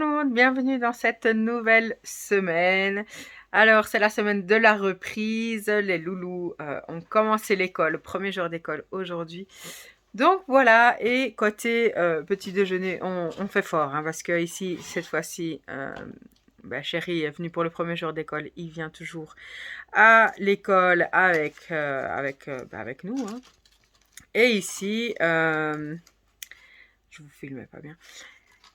le monde, bienvenue dans cette nouvelle semaine. Alors, c'est la semaine de la reprise. Les loulous ont commencé l'école, le premier jour d'école aujourd'hui. Donc voilà, et côté petit déjeuner, on fait fort, hein, parce que ici, cette fois-ci, Chéri est venu pour le premier jour d'école. Il vient toujours à l'école avec nous, hein. Et ici, je vous filme pas bien.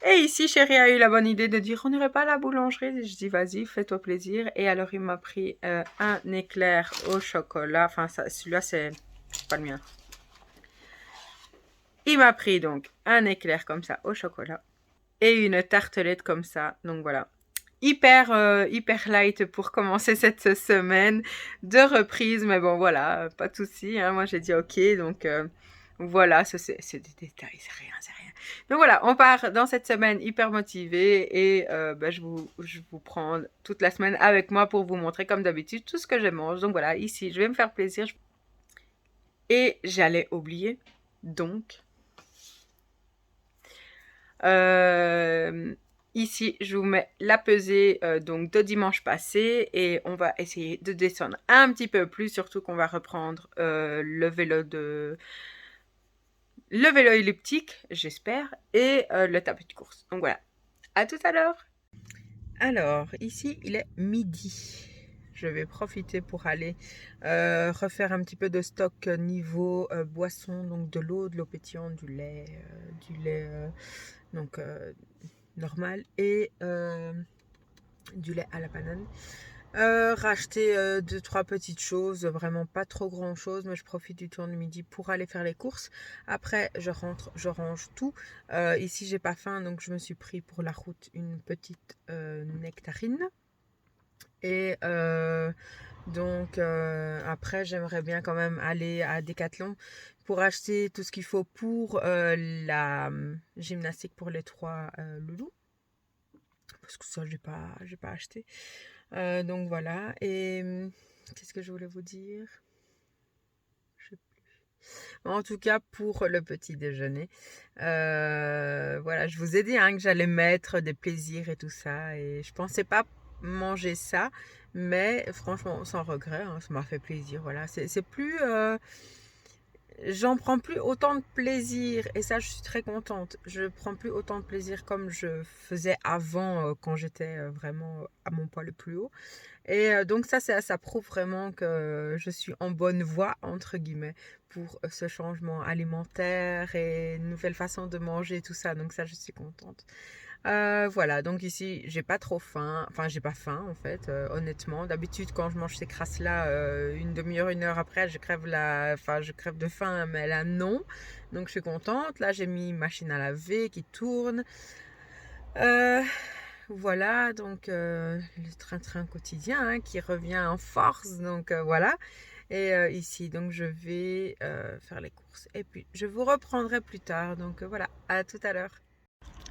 Et ici, Chéri a eu la bonne idée de dire on n'irait pas à la boulangerie. Je dis vas-y, fais-toi plaisir. Et alors, il m'a pris un éclair au chocolat. Enfin, celui-là, c'est pas le mien. Il m'a pris donc un éclair comme ça au chocolat et une tartelette comme ça. Donc voilà. Hyper light pour commencer cette semaine de reprise. Mais bon, voilà, pas de souci, hein. Moi, j'ai dit ok. Donc voilà, c'est des détails, c'est rien, c'est rien. Donc voilà, on part dans cette semaine hyper motivée et je vous prends toute la semaine avec moi pour vous montrer comme d'habitude tout ce que je mange. Donc voilà, ici, je vais me faire plaisir. Et j'allais oublier, donc... ici, je vous mets la pesée donc de dimanche passé et on va essayer de descendre un petit peu plus, surtout qu'on va reprendre le vélo elliptique, j'espère, et le tapis de course. Donc voilà, à tout à l'heure. Alors, ici, il est midi. Je vais profiter pour aller refaire un petit peu de stock niveau boisson, donc de l'eau pétillante, du lait donc normal et du lait à la banane. Racheter 2-3 petites choses, vraiment pas trop grand chose, mais je profite du tour du midi pour aller faire les courses. Après je rentre, je range tout. Ici j'ai pas faim, donc je me suis pris pour la route une petite nectarine. Et donc après j'aimerais bien quand même aller à Decathlon pour acheter tout ce qu'il faut pour la gymnastique pour les 3 loulous, parce que ça j'ai pas acheté. Donc voilà, et qu'est-ce que je voulais vous dire? Je sais plus. En tout cas, pour le petit déjeuner, voilà, je vous ai dit hein, que j'allais mettre des plaisirs et tout ça, et je pensais pas manger ça, mais franchement, sans regret, hein, ça m'a fait plaisir. Voilà, c'est plus... j'en prends plus autant de plaisir et ça je suis très contente. Je prends plus autant de plaisir comme je faisais avant quand j'étais vraiment à mon poids le plus haut. Et donc ça prouve vraiment que je suis en bonne voie entre guillemets pour ce changement alimentaire et une nouvelle façon de manger, tout ça. Donc ça je suis contente. Voilà, donc ici j'ai pas trop faim, enfin j'ai pas faim en fait, honnêtement. D'habitude quand je mange ces crasses là, une demi-heure, une heure après je crève de faim, mais là non. Donc je suis contente. Là j'ai mis une machine à laver qui tourne. Voilà, donc le train-train quotidien hein, qui revient en force, donc voilà. Et ici, donc je vais faire les courses et puis je vous reprendrai plus tard. Donc voilà, à tout à l'heure.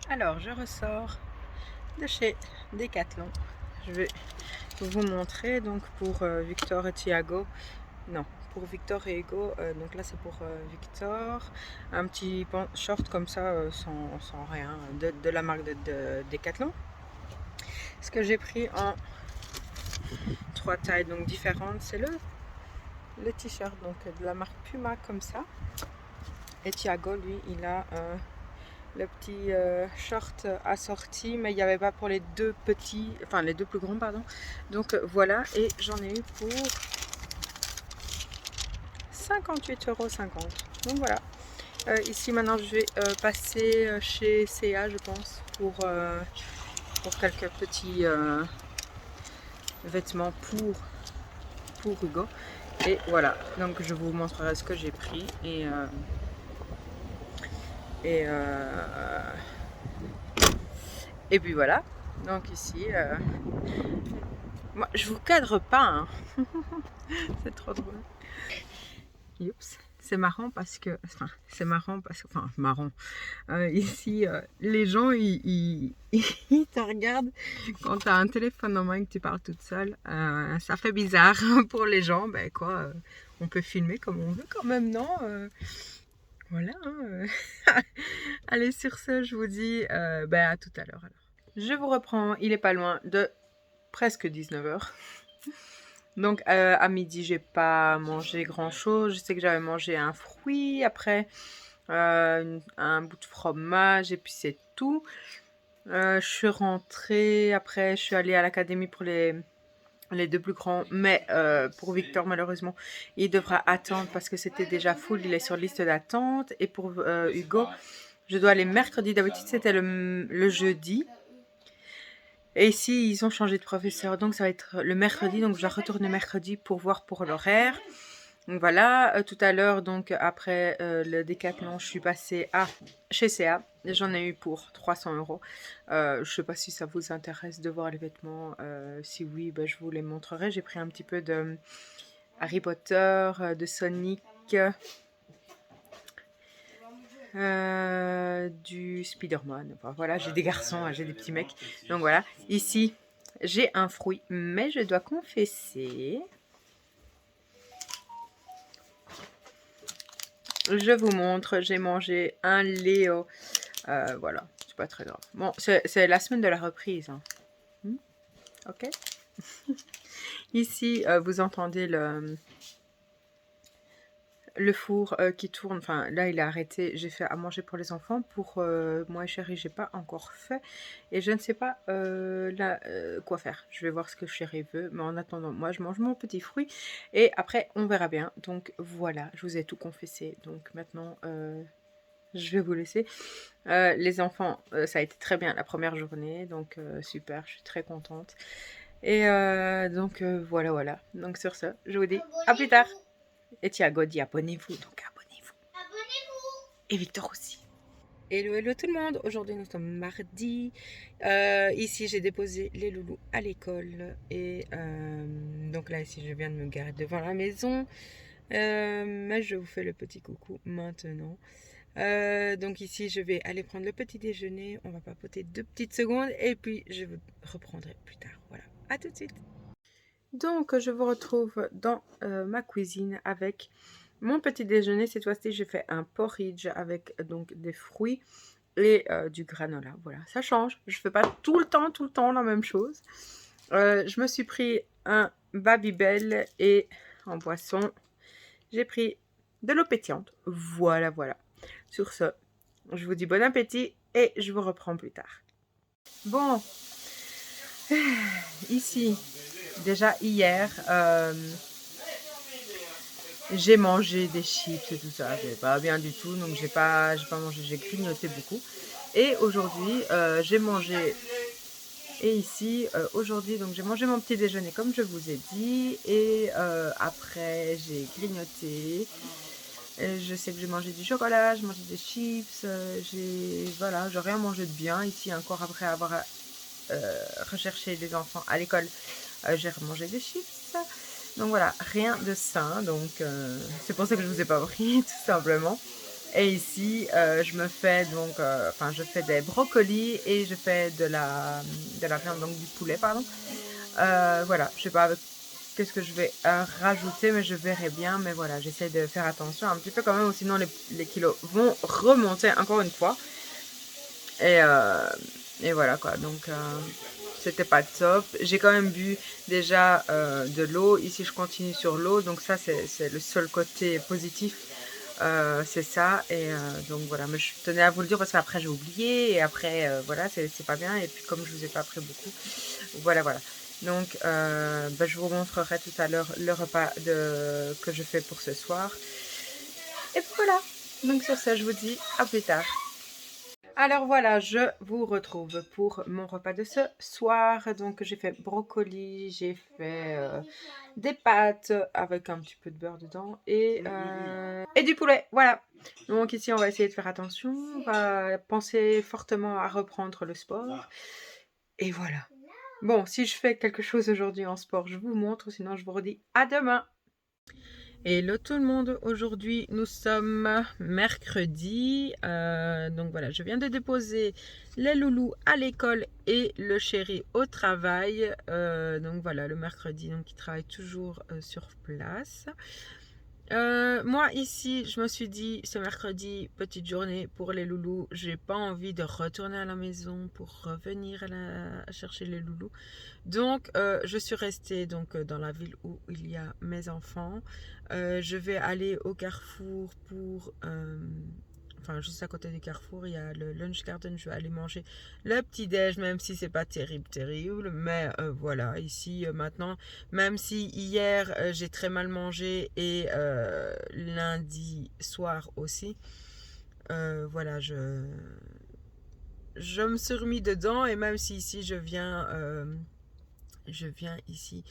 Alors, je ressors de chez Decathlon. Je vais vous montrer donc pour Victor et Thiago. Non, pour Victor et Ego. Donc là, c'est pour Victor. Un petit short comme ça, sans rien, de la marque de Decathlon. Ce que j'ai pris en 3 tailles donc différentes, c'est le t-shirt donc de la marque Puma comme ça. Et Thiago, lui, il a le petit short assorti, mais il n'y avait pas pour les deux petits, enfin les deux plus grands, pardon. Donc voilà, et j'en ai eu pour 58,50 €. Donc voilà. Ici maintenant, je vais passer chez CA, je pense, pour quelques petits vêtements pour Hugo. Et voilà, donc je vous montrerai ce que j'ai pris et puis voilà. Donc ici, moi je vous cadre pas, hein. C'est trop drôle. Oups. C'est marrant parce que, marrant. Ici, les gens, ils te regardent quand tu as un téléphone en main et que tu parles toute seule. Ça fait bizarre pour les gens. Ben quoi, on peut filmer comme on veut quand même, non? Voilà. Hein. Allez, sur ce, je vous dis à tout à l'heure alors. je vous reprends, il est pas loin de presque 19 h. Donc à midi, j'ai pas mangé grand chose. Je sais que j'avais mangé un fruit après, un bout de fromage et puis c'est tout. Je suis rentrée, après je suis allée à l'académie pour les deux plus grands, mais pour Victor malheureusement il devra attendre parce que c'était déjà full, il est sur liste d'attente. Et pour Hugo, je dois aller mercredi, d'habitude c'était le jeudi. Et ici, ils ont changé de professeur, donc ça va être le mercredi, donc je dois retourner mercredi pour voir pour l'horaire. Donc voilà, tout à l'heure, donc après le Décathlon, je suis passée chez CA. J'en ai eu pour 300 €. Je ne sais pas si ça vous intéresse de voir les vêtements. Si oui, ben, je vous les montrerai. J'ai pris un petit peu de Harry Potter, de Sonic, du Spider-Man. Enfin, voilà, j'ai des garçons, j'ai des petits mecs. Donc voilà, ici, j'ai un fruit, mais je dois confesser, je vous montre, j'ai mangé un Léo. Voilà, c'est pas très grave. Bon, c'est la semaine de la reprise. Hein. Ok. Ici, vous entendez le four qui tourne. Enfin, là, il a arrêté. J'ai fait à manger pour les enfants. Pour moi et chérie, j'ai pas encore fait. Et je ne sais pas là, quoi faire. Je vais voir ce que chérie veut. Mais en attendant, moi, je mange mon petit fruit. Et après, on verra bien. Donc, voilà. Je vous ai tout confessé. Donc, maintenant, je vais vous laisser. Les enfants, ça a été très bien la première journée. Donc, super. Je suis très contente. Et donc, voilà. Donc, sur ce, je vous dis à plus tard. Et Thiago dit abonnez-vous, donc abonnez-vous. Abonnez-vous. Et Victor aussi. Hello tout le monde. Aujourd'hui nous sommes mardi. Ici j'ai déposé les loulous à l'école. Et donc là ici je viens de me garer devant la maison. Mais je vous fais le petit coucou maintenant. Donc ici je vais aller prendre le petit déjeuner. On va papoter 2 petites secondes. Et puis je vous reprendrai plus tard. Voilà. À tout de suite. Donc, je vous retrouve dans ma cuisine avec mon petit déjeuner. Cette fois-ci, j'ai fait un porridge avec donc des fruits et du granola. Voilà, ça change. Je ne fais pas tout le temps la même chose. Je me suis pris un Babybel et en boisson, j'ai pris de l'eau pétillante. Voilà. Sur ce, je vous dis bon appétit et je vous reprends plus tard. Bon, ici, déjà hier, j'ai mangé des chips et tout ça, c'était pas bien du tout, donc j'ai pas mangé, j'ai grignoté beaucoup. Et aujourd'hui, j'ai mangé, et ici, aujourd'hui, donc j'ai mangé mon petit déjeuner comme je vous ai dit, et après j'ai grignoté. Et je sais que j'ai mangé du chocolat, j'ai mangé des chips, voilà, j'ai rien mangé de bien. Ici encore après avoir recherché les enfants à l'école, j'ai remangé des chips. Donc voilà, rien de sain, donc c'est pour ça que je ne vous ai pas pris, tout simplement. Et ici, je me fais donc, je fais des brocolis et je fais de la viande, donc du poulet, pardon. Voilà, je sais pas qu'est-ce que je vais rajouter, mais je verrai bien. Mais voilà, j'essaie de faire attention un petit peu quand même, sinon les kilos vont remonter encore une fois. Et voilà quoi, donc c'était pas top. J'ai quand même bu déjà de l'eau. Ici je continue sur l'eau, donc ça c'est le seul côté positif, c'est ça. Et donc voilà, mais je tenais à vous le dire parce qu'après j'ai oublié et après voilà, c'est pas bien. Et puis comme je vous ai pas pris beaucoup, voilà. Donc je vous montrerai tout à l'heure le repas que je fais pour ce soir. Et voilà, donc sur ça je vous dis à plus tard. Alors voilà, je vous retrouve pour mon repas de ce soir. Donc j'ai fait brocoli, j'ai fait des pâtes avec un petit peu de beurre dedans et du poulet. Voilà. Donc ici on va essayer de faire attention, on va penser fortement à reprendre le sport. Et voilà. Bon, si je fais quelque chose aujourd'hui en sport, je vous montre, sinon je vous redis à demain. Hello tout le monde, aujourd'hui nous sommes mercredi, donc voilà, je viens de déposer les loulous à l'école et le chéri au travail, donc voilà, le mercredi, donc il travaille toujours sur place. Moi ici, je me suis dit ce mercredi, petite journée pour les loulous. J'ai pas envie de retourner à la maison pour revenir à chercher les loulous. Donc je suis restée donc dans la ville où il y a mes enfants. Je vais aller au Carrefour pour enfin juste à côté du Carrefour, il y a le Lunch Garden. Je vais aller manger le petit déj, même si c'est pas terrible, mais voilà, ici maintenant, même si hier j'ai très mal mangé et lundi soir aussi, voilà, je me suis remis dedans. Et même si ici je viens ici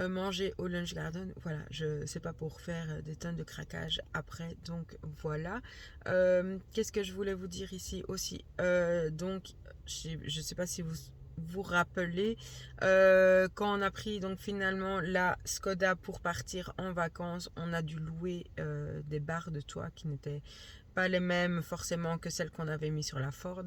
manger au Lunch Garden, voilà, c'est pas pour faire des tonnes de craquage après, donc voilà. Qu'est-ce que je voulais vous dire ici aussi, donc je sais pas si vous vous rappelez, quand on a pris donc finalement la Skoda pour partir en vacances, on a dû louer des barres de toit qui n'étaient pas les mêmes forcément que celles qu'on avait mis sur la Ford.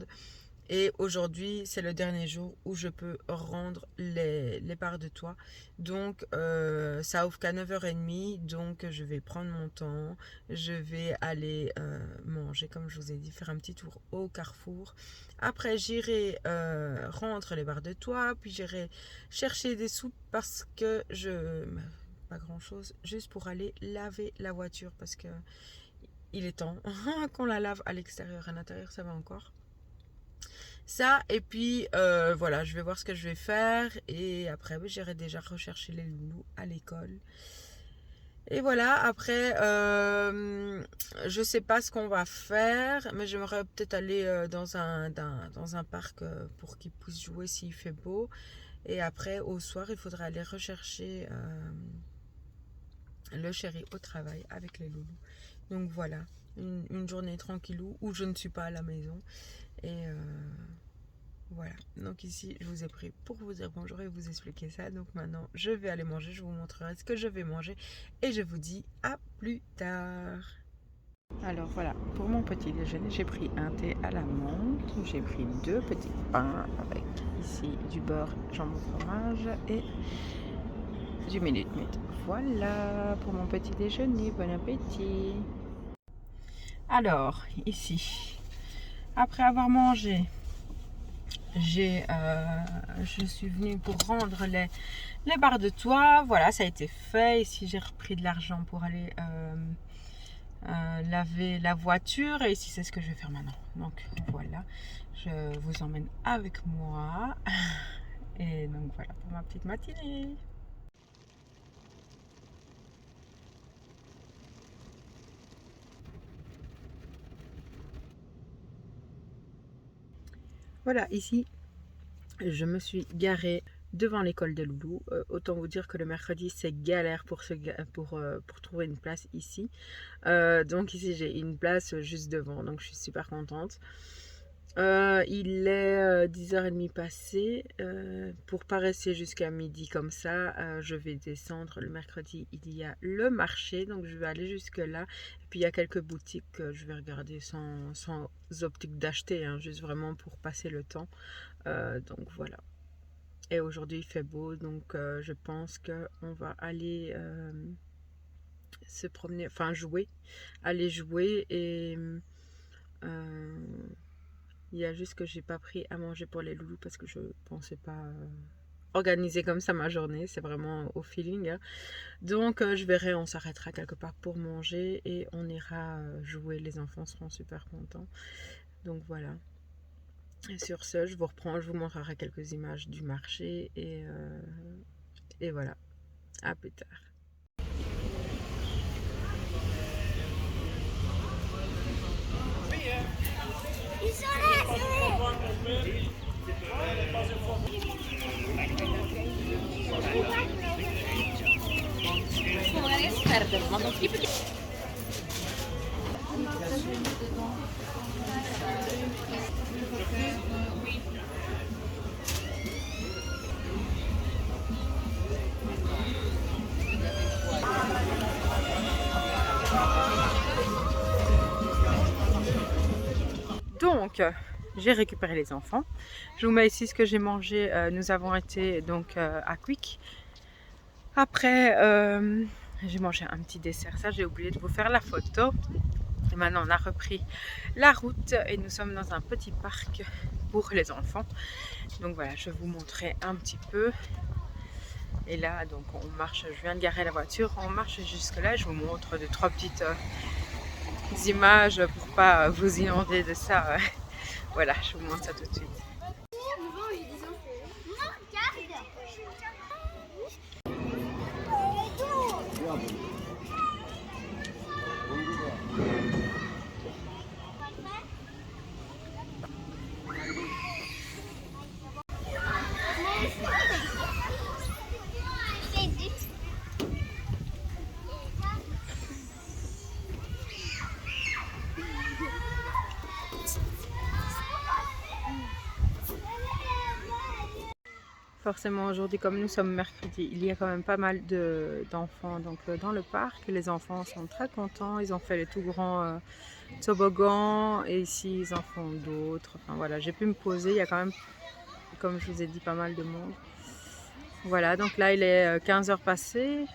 Et aujourd'hui, c'est le dernier jour où je peux rendre les barres de toit. Donc, ça ouvre qu'à 9h30. Donc, je vais prendre mon temps. Je vais aller manger, comme je vous ai dit, faire un petit tour au Carrefour. Après, j'irai rendre les barres de toit. Puis, j'irai chercher des sous parce que pas grand chose. Juste pour aller laver la voiture. Parce que il est temps qu'on la lave à l'extérieur. À l'intérieur, ça va encore. Ça, et puis voilà, je vais voir ce que je vais faire. Et après, oui, j'irai déjà rechercher les loulous à l'école. Et voilà, après, je sais pas ce qu'on va faire, mais j'aimerais peut-être aller dans un parc pour qu'ils puissent jouer s'il fait beau. Et après, au soir, il faudra aller rechercher le chéri au travail avec les loulous. Donc voilà, une journée tranquillou où je ne suis pas à la maison. Et voilà, donc ici je vous ai pris pour vous dire bonjour et vous expliquer ça. Donc maintenant je vais aller manger, je vous montrerai ce que je vais manger et je vous dis à plus tard. Alors voilà, pour mon petit déjeuner, j'ai pris un thé à la menthe, j'ai pris 2 petits pains avec ici du beurre, jambon, fromage et du Minute Maid. Voilà pour mon petit déjeuner, bon appétit. Alors ici, après avoir mangé, je suis venue pour rendre les barres de toit. Voilà, ça a été fait. Ici, j'ai repris de l'argent pour aller laver la voiture. Et ici, c'est ce que je vais faire maintenant. Donc, voilà. Je vous emmène avec moi. Et donc, voilà pour ma petite matinée. Voilà, ici, je me suis garée devant l'école des loulous. Autant vous dire que le mercredi, c'est galère pour trouver une place ici. Donc ici, j'ai une place juste devant, donc je suis super contente. Il est 10h30 passé. Pour pas rester jusqu'à midi comme ça, je vais descendre. Le mercredi, il y a le marché, donc je vais aller jusque là. Et puis il y a quelques boutiques que je vais regarder sans optique d'acheter, hein, juste vraiment pour passer le temps. Donc voilà. Et aujourd'hui il fait beau, donc je pense qu'on va aller se promener, enfin jouer, aller jouer. Et il y a juste que j'ai pas pris à manger pour les loulous parce que je pensais pas organiser comme ça ma journée, c'est vraiment au feeling, hein. Donc je verrai, on s'arrêtera quelque part pour manger et on ira jouer, les enfants seront super contents. Donc voilà. Et sur ce, je vous reprends, je vous montrerai quelques images du marché et voilà. À plus tard. Donc, j'ai récupéré les enfants. Je vous mets ici ce que j'ai mangé. Nous avons été donc à Quick. Après, J'ai mangé un petit dessert, ça j'ai oublié de vous faire la photo. Et maintenant on a repris la route et nous sommes dans un petit parc pour les enfants. Donc voilà, je vais vous montrer un petit peu. Et là, donc on marche, je viens de garer la voiture, on marche jusque là. Je vous montre deux, trois petites images pour pas vous inonder de ça. Voilà, je vous montre ça tout de suite. Forcément aujourd'hui, comme nous sommes mercredi, il y a quand même pas mal d'enfants dans le parc. Les enfants sont très contents, ils ont fait les tout grands toboggans et ici ils en font d'autres. Enfin voilà, j'ai pu me poser, il y a quand même, comme je vous ai dit, pas mal de monde. Voilà, donc là il est 15h passées,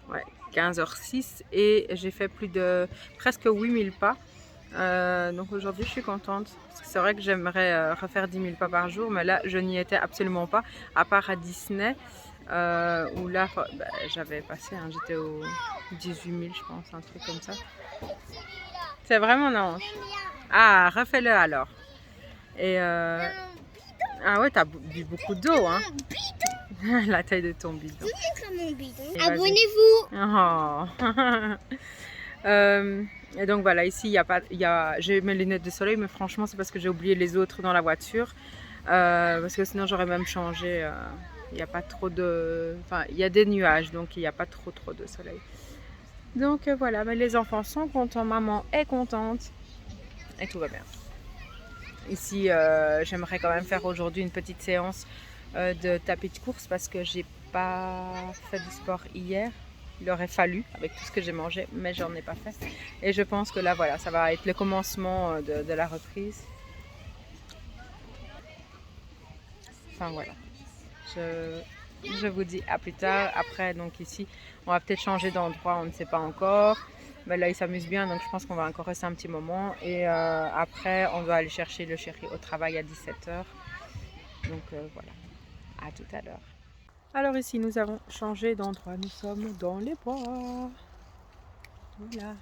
ouais, 15h06 et j'ai fait plus de presque 8000 pas. Donc aujourd'hui je suis contente. C'est vrai que j'aimerais refaire 10 000 pas par jour, mais là je n'y étais absolument pas, à part à Disney, où là bah, j'avais passé, hein, j'étais au 18 000 je pense, un truc comme ça. C'est vraiment nange. Ah, refais-le alors. Et ah ouais, t'as bu beaucoup d'eau, hein. La taille de ton bidon. Abonnez-vous. Oh. Et donc voilà, ici j'ai mes lunettes de soleil, mais franchement c'est parce que j'ai oublié les autres dans la voiture, parce que sinon j'aurais même changé. Il n'y a pas trop de, enfin il y a des nuages, donc il n'y a pas trop de soleil. Donc voilà, mais les enfants sont contents, maman est contente et tout va bien. Ici j'aimerais quand même faire aujourd'hui une petite séance de tapis de course parce que j'ai pas fait de sport hier. Il aurait fallu avec tout ce que j'ai mangé, mais j'en ai pas fait. Et je pense que là, voilà, ça va être le commencement de la reprise. Enfin voilà. Je vous dis à plus tard. Après, donc ici, on va peut-être changer d'endroit, on ne sait pas encore. Mais là, il s'amuse bien, donc je pense qu'on va encore rester un petit moment. Et après, on doit aller chercher le chéri au travail à 17h. Donc voilà, à tout à l'heure. Alors ici, nous avons changé d'endroit. Nous sommes dans les bois. Voilà.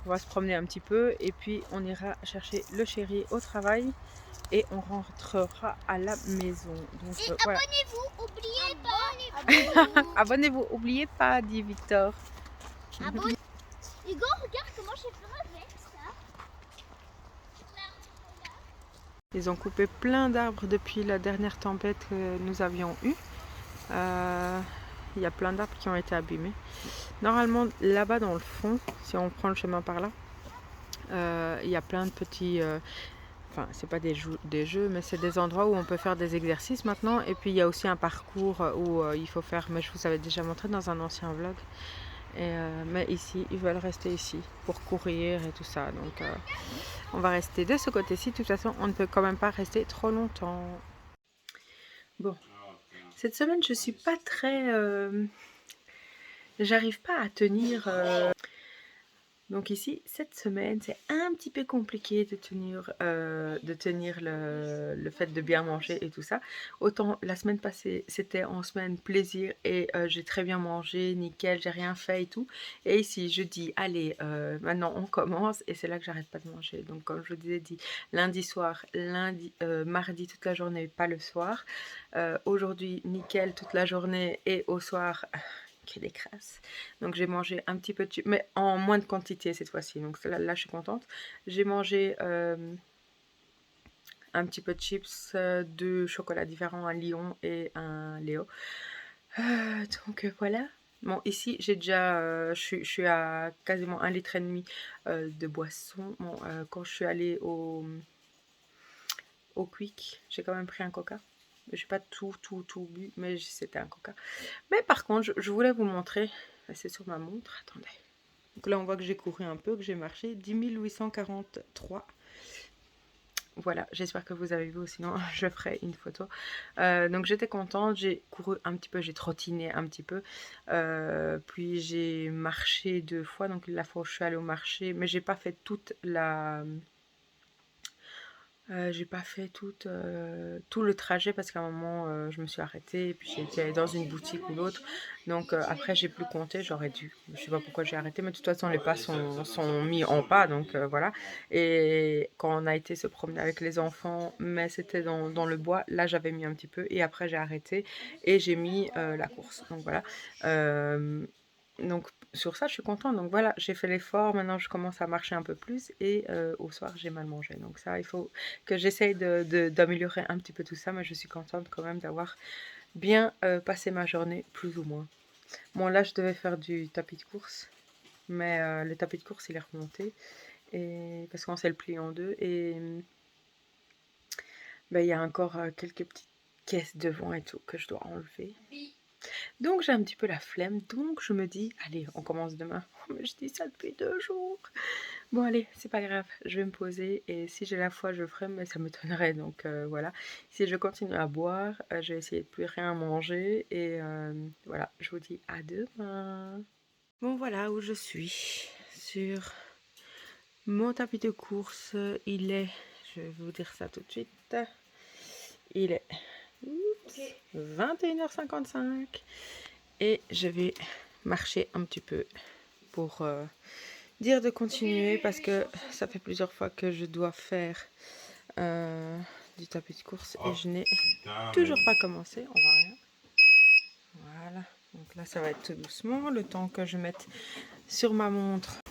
On va se promener un petit peu et puis on ira chercher le chéri au travail et on rentrera à la maison. Donc, et voilà. abonnez-vous, oubliez pas. Abonnez-vous, oubliez pas, dit Victor. Hugo, regarde comment j'ai fait avec ça. Ils ont coupé plein d'arbres depuis la dernière tempête que nous avions eue. Il y a plein d'arbres qui ont été abîmés. Normalement, là-bas dans le fond, si on prend le chemin par là, il y a plein de petits... enfin, c'est pas des jeux, mais c'est des endroits où on peut faire des exercices maintenant. Et puis, il y a aussi un parcours où il faut faire... Mais je vous avais déjà montré dans un ancien vlog. Mais ici, ils veulent rester ici pour courir et tout ça. Donc, on va rester de ce côté-ci. De toute façon, on ne peut quand même pas rester trop longtemps. Bon. Cette semaine, je suis pas très... j'arrive pas à tenir... Donc ici, cette semaine, c'est un petit peu compliqué de tenir le fait de bien manger et tout ça. Autant la semaine passée, c'était en semaine plaisir et j'ai très bien mangé, nickel, j'ai rien fait et tout. Et ici, je dis, allez, maintenant on commence et c'est là que j'arrête pas de manger. Donc comme je vous ai dit, lundi soir, mardi toute la journée, pas le soir. Aujourd'hui, nickel, toute la journée et au soir... qui est crasse. Donc j'ai mangé un petit peu de chips, mais en moins de quantité cette fois-ci. Donc là, je suis contente. J'ai mangé un petit peu de chips, deux chocolats différents, un Lion et un Léo. Donc voilà. Bon, ici, j'ai déjà, je suis à quasiment 1,5 litre de boisson. Bon, quand je suis allée au Quick, j'ai quand même pris un coca. Je n'ai pas tout bu, mais c'était un coca. Mais par contre, je voulais vous montrer, c'est sur ma montre, attendez. Donc là, on voit que j'ai couru un peu, que j'ai marché, 10 843. voilà, j'espère que vous avez vu, sinon je ferai une photo. Donc j'étais contente, j'ai couru un petit peu, j'ai trottiné un petit peu, puis j'ai marché 2 fois, donc la fois où je suis allée au marché, mais j'ai pas fait toute la... j'ai pas fait tout le trajet parce qu'à un moment je me suis arrêtée et puis j'étais dans une boutique ou l'autre. Donc après j'ai plus compté, j'aurais dû. Je sais pas pourquoi j'ai arrêté, mais de toute façon les pas sont mis en pas, donc voilà. Et quand on a été se promener avec les enfants, mais c'était dans le bois, là j'avais mis un petit peu et après j'ai arrêté et j'ai mis la course. Donc voilà. Donc sur ça, je suis contente. Donc voilà, j'ai fait l'effort. Maintenant, je commence à marcher un peu plus et au soir, j'ai mal mangé. Donc ça, il faut que j'essaye d'améliorer un petit peu tout ça, mais je suis contente quand même d'avoir bien passé ma journée, plus ou moins. Bon, là, je devais faire du tapis de course, mais le tapis de course, il est remonté, et, parce qu'on s'est le plié en deux, et ben, il y a encore quelques petites caisses devant et tout que je dois enlever. Donc j'ai un petit peu la flemme, donc je me dis, allez, on commence demain. Mais je dis ça depuis 2 jours. Bon allez, c'est pas grave, je vais me poser et si j'ai la foi, je ferai, mais ça m'étonnerait. Donc voilà, si je continue à boire, je vais essayer de plus rien manger et voilà, je vous dis à demain. Bon voilà où je suis, sur mon tapis de course. Il est, je vais vous dire ça tout de suite, il est 21h55 et je vais marcher un petit peu pour dire de continuer parce que ça fait plusieurs fois que je dois faire du tapis de course et je n'ai toujours pas commencé. On va rien. Voilà. Donc là, ça va être tout doucement le temps que je mette sur ma montre.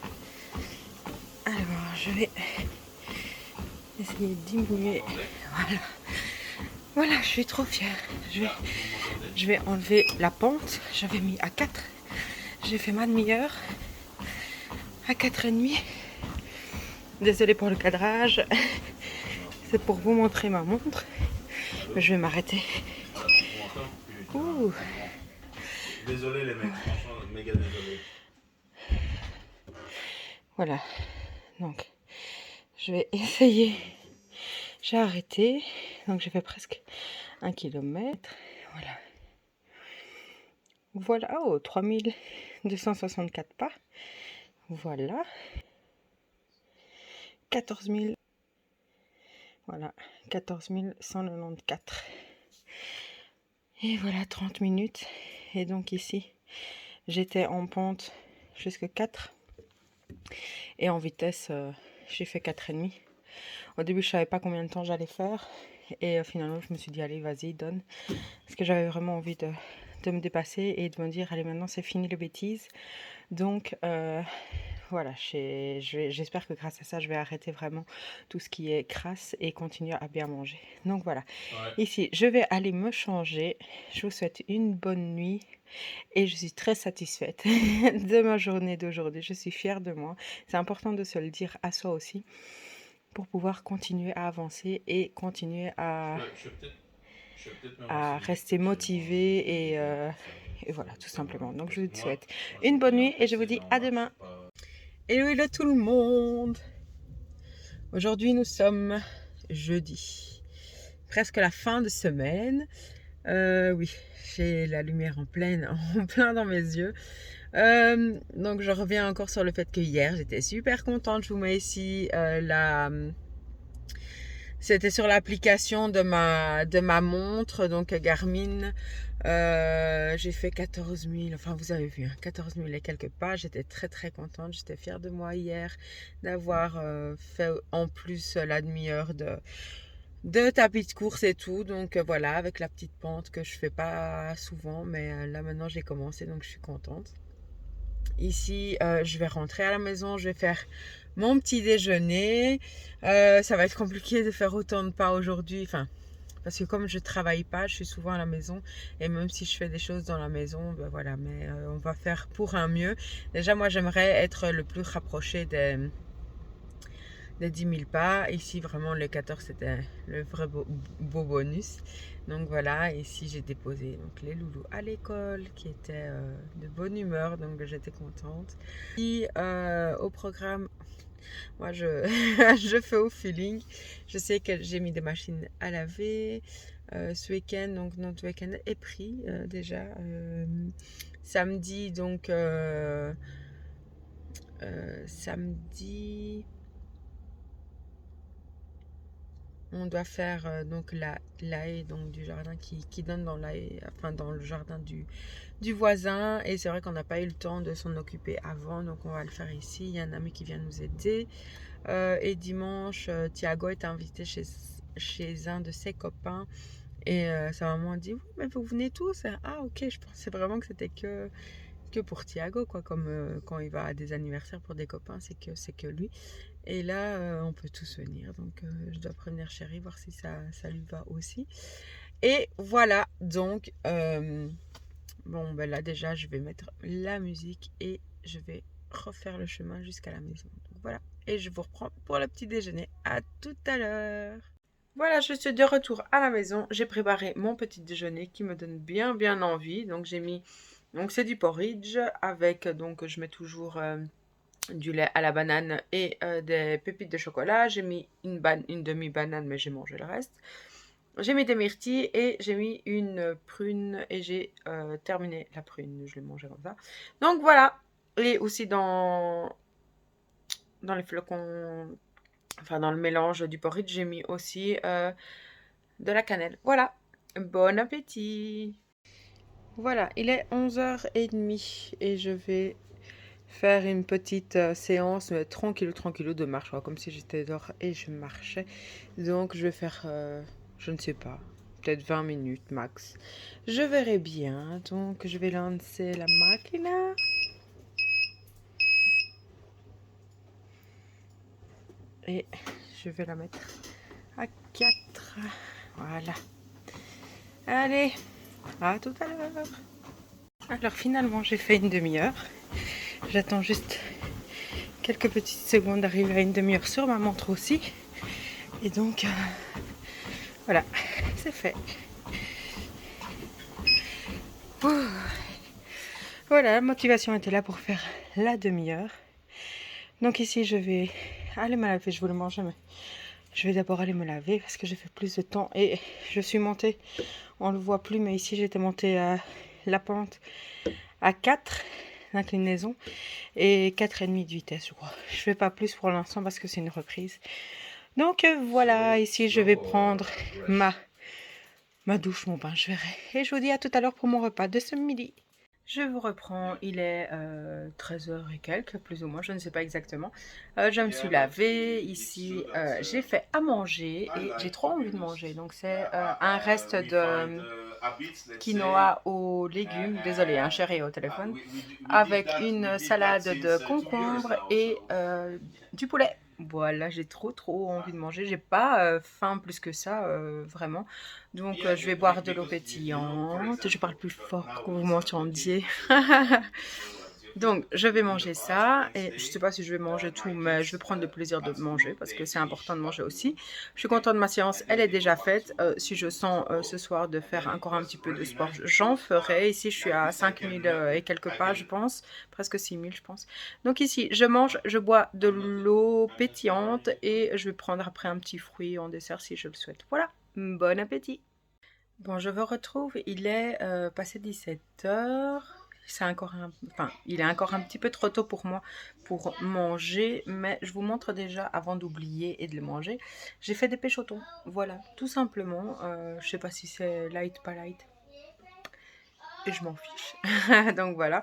Alors, je vais essayer de diminuer. Voilà. Voilà, je suis trop fière. Je vais enlever la pente. J'avais mis à 4. J'ai fait ma demi-heure à 4h30. Désolée pour le cadrage. C'est pour vous montrer ma montre. Mais je vais m'arrêter. Ouh. Désolé les mecs, franchement, méga désolé. Voilà. Donc, je vais essayer. J'ai arrêté. Donc, j'ai fait presque 1 kilomètre. Voilà. Voilà. Oh, 3264 pas. Voilà. 14 000. Voilà. 14 194. Et voilà, 30 minutes. Et donc ici, j'étais en pente jusqu'à 4. Et en vitesse, j'ai fait 4,5. Au début, je savais pas combien de temps j'allais faire. Et finalement, je me suis dit, allez, vas-y, donne. Parce que j'avais vraiment envie de me dépasser et de me dire, allez, maintenant, c'est fini les bêtises. Donc, voilà, j'espère que grâce à ça, je vais arrêter vraiment tout ce qui est crasse et continuer à bien manger. Donc, voilà. Ouais. Ici, je vais aller me changer. Je vous souhaite une bonne nuit. Et je suis très satisfaite de ma journée d'aujourd'hui. Je suis fière de moi. C'est important de se le dire à soi aussi pour pouvoir continuer à avancer et continuer à rester motivé et voilà, tout simplement. Donc je vous souhaite une bonne nuit et je vous dis à demain. Hello, hello tout le monde. Aujourd'hui nous sommes jeudi, presque la fin de semaine. Oui, j'ai la lumière en plein dans mes yeux. Donc je reviens encore sur le fait que hier j'étais super contente. Je vous mets ici c'était sur l'application de ma montre, donc Garmin. J'ai fait 14 000, enfin vous avez vu, 14 000 et quelques pas. J'étais très très contente, j'étais fière de moi hier d'avoir fait en plus la demi-heure de tapis de course et tout. Donc voilà, avec la petite pente que je fais pas souvent, mais là maintenant j'ai commencé, donc je suis contente. Ici, je vais rentrer à la maison, je vais faire mon petit déjeuner. Ça va être compliqué de faire autant de pas aujourd'hui, enfin, parce que comme je travaille pas, je suis souvent à la maison et même si je fais des choses dans la maison, ben voilà, mais on va faire pour un mieux. Déjà, moi, j'aimerais être le plus rapproché des 10 000 pas. Ici, vraiment, le 14, c'était le vrai beau bonus. Donc voilà, ici, j'ai déposé donc, les loulous à l'école qui étaient de bonne humeur, donc j'étais contente. Et au programme, Moi, je, je fais au feeling. Je sais que j'ai mis des machines à laver ce week-end. Donc, notre week-end est pris déjà. Samedi, donc, samedi, on doit faire donc la haie donc, du jardin qui donne dans la haie, enfin dans le jardin du voisin. Et c'est vrai qu'on n'a pas eu le temps de s'en occuper avant, donc on va le faire ici. Il y a un ami qui vient nous aider. Et dimanche, Thiago est invité chez un de ses copains. Et sa maman a dit, oui, mais vous venez tous? Ah ok, je pensais vraiment que c'était que pour Thiago, quoi. Comme quand il va à des anniversaires pour des copains, c'est que lui. Et là, on peut tous venir. Donc, je dois prévenir chérie, voir si ça lui va aussi. Et voilà, donc, bon, ben là, déjà, je vais mettre la musique et je vais refaire le chemin jusqu'à la maison. Donc, voilà. Et je vous reprends pour le petit déjeuner. À tout à l'heure. Voilà, je suis de retour à la maison. J'ai préparé mon petit déjeuner qui me donne bien envie. Donc, j'ai mis... Donc, c'est du porridge avec... Donc, je mets toujours... du lait à la banane et des pépites de chocolat. J'ai mis une demi-banane, mais j'ai mangé le reste. J'ai mis des myrtilles et j'ai mis une prune et j'ai terminé la prune. Je l'ai mangée comme ça. Donc voilà. Et aussi dans les flocons, enfin dans le mélange du porridge, j'ai mis aussi de la cannelle. Voilà. Bon appétit. Voilà, il est 11h30 et je vais faire une petite séance tranquille de marche, comme si j'étais dehors et je marchais. Donc je vais faire, je ne sais pas, peut-être 20 minutes max. Je verrai bien. Donc je vais lancer la machine. Et je vais la mettre à 4. Voilà. Allez, à tout à l'heure. Alors finalement j'ai fait une demi-heure. J'attends juste quelques petites secondes d'arriver à une demi-heure sur ma montre aussi. Et donc, voilà, c'est fait. Ouh. Voilà, la motivation était là pour faire la demi-heure. Donc ici, je vais aller me laver. Je voulais manger, mais je vais d'abord aller me laver parce que j'ai fait plus de temps. Et je suis montée, on ne le voit plus, mais ici, j'étais montée à la pente à 4 d'inclinaison et 4,5 de vitesse, je crois. Je fais pas plus pour l'instant parce que c'est une reprise. Donc voilà, ici je vais prendre ma douche, mon bain, je verrai. Et je vous dis à tout à l'heure pour mon repas de ce midi. Je vous reprends, il est 13h et quelques, plus ou moins, je ne sais pas exactement. Je me suis lavée, ici j'ai fait à manger et j'ai trop envie de manger. Donc c'est un reste de quinoa aux légumes, désolé, un chéri au téléphone, avec une salade de concombre et du poulet. Voilà, j'ai trop envie de manger. J'ai pas faim plus que ça, vraiment. Donc, je vais boire de l'eau pétillante. Je parle plus fort pour que vous m'entendiez. Donc, je vais manger ça. Et je sais pas si je vais manger tout, mais je vais prendre le plaisir de manger parce que c'est important de manger aussi. Je suis contente de ma séance. Elle est déjà faite. Si je sens ce soir de faire encore un petit peu de sport, j'en ferai. Ici, je suis à 5000 et quelques pas, je pense. Presque 6000, je pense. Donc ici, je mange, je bois de l'eau pétillante et je vais prendre après un petit fruit en dessert si je le souhaite. Voilà. Bon appétit. Bon, je vous retrouve. Il est passé 17h. Il est encore un petit peu trop tôt pour moi pour manger, mais je vous montre déjà avant d'oublier et de le manger. J'ai fait des pêchotons, voilà, tout simplement. Je sais pas si c'est light, pas light. Et je m'en fiche. Donc voilà.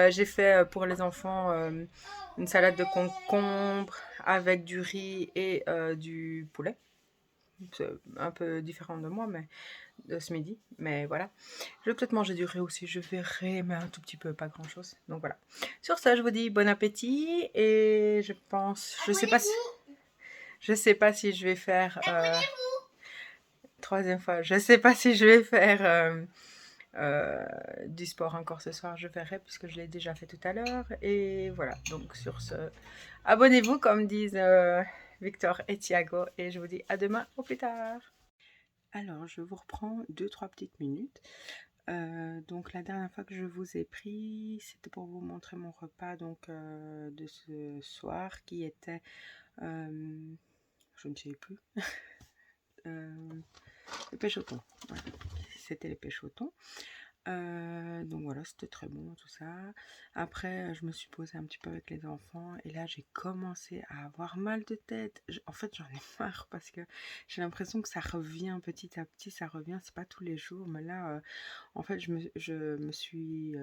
J'ai fait pour les enfants une salade de concombre avec du riz et du poulet. C'est un peu différent de moi, mais de ce midi, mais voilà. Je vais peut-être manger du riz aussi, je verrai, mais un tout petit peu, pas grand-chose. Donc voilà. Sur ça, je vous dis bon appétit et je pense, je sais pas si je vais faire troisième fois, je sais pas si je vais faire du sport encore ce soir, je verrai puisque je l'ai déjà fait tout à l'heure. Et voilà, donc sur ce, abonnez-vous comme disent Victor et Thiago et je vous dis à demain, au plus tard. Alors, je vous reprends 2-3 petites minutes. Donc la dernière fois que je vous ai pris, c'était pour vous montrer mon repas donc de ce soir qui était, je ne sais plus, les pêches au thon. Voilà. C'était les pêches au thon. Donc voilà, c'était très bon tout ça. Après, je me suis posée un petit peu avec les enfants et là, j'ai commencé à avoir mal de tête. En fait, j'en ai marre parce que j'ai l'impression que ça revient petit à petit, ça revient. C'est pas tous les jours, mais là, en fait, je me suis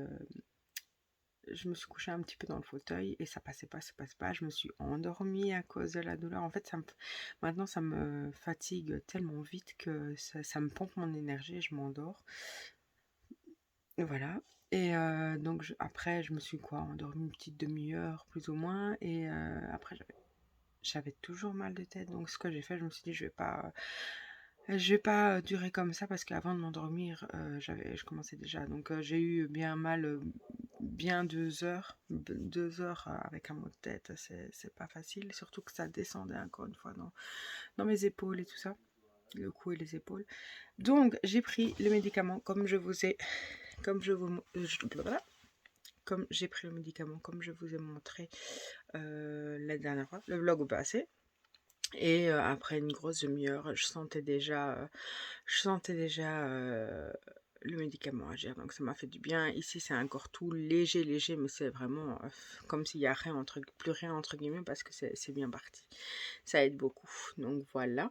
couchée un petit peu dans le fauteuil et ça passait pas, ça passe pas. Je me suis endormie à cause de la douleur. En fait, maintenant, ça me fatigue tellement vite que ça me pompe mon énergie et je m'endors. Voilà. Et donc après, je me suis endormie une petite demi-heure plus ou moins. Et après, j'avais toujours mal de tête. Donc ce que j'ai fait, je me suis dit, je vais pas durer comme ça parce qu'avant de m'endormir, je commençais déjà. Donc j'ai eu bien mal, bien 2 heures. 2 heures avec un mot de tête, c'est pas facile. Surtout que ça descendait encore une fois dans mes épaules et tout ça. Le cou et les épaules. Donc j'ai pris le médicament comme je vous ai comme j'ai pris le médicament, comme je vous ai montré la dernière fois, le vlog passé. Et après une grosse demi-heure, je sentais déjà le médicament agir. Donc ça m'a fait du bien. Ici, c'est encore tout léger, léger, mais c'est vraiment comme s'il n'y a plus rien entre guillemets parce que c'est bien parti. Ça aide beaucoup. Donc voilà.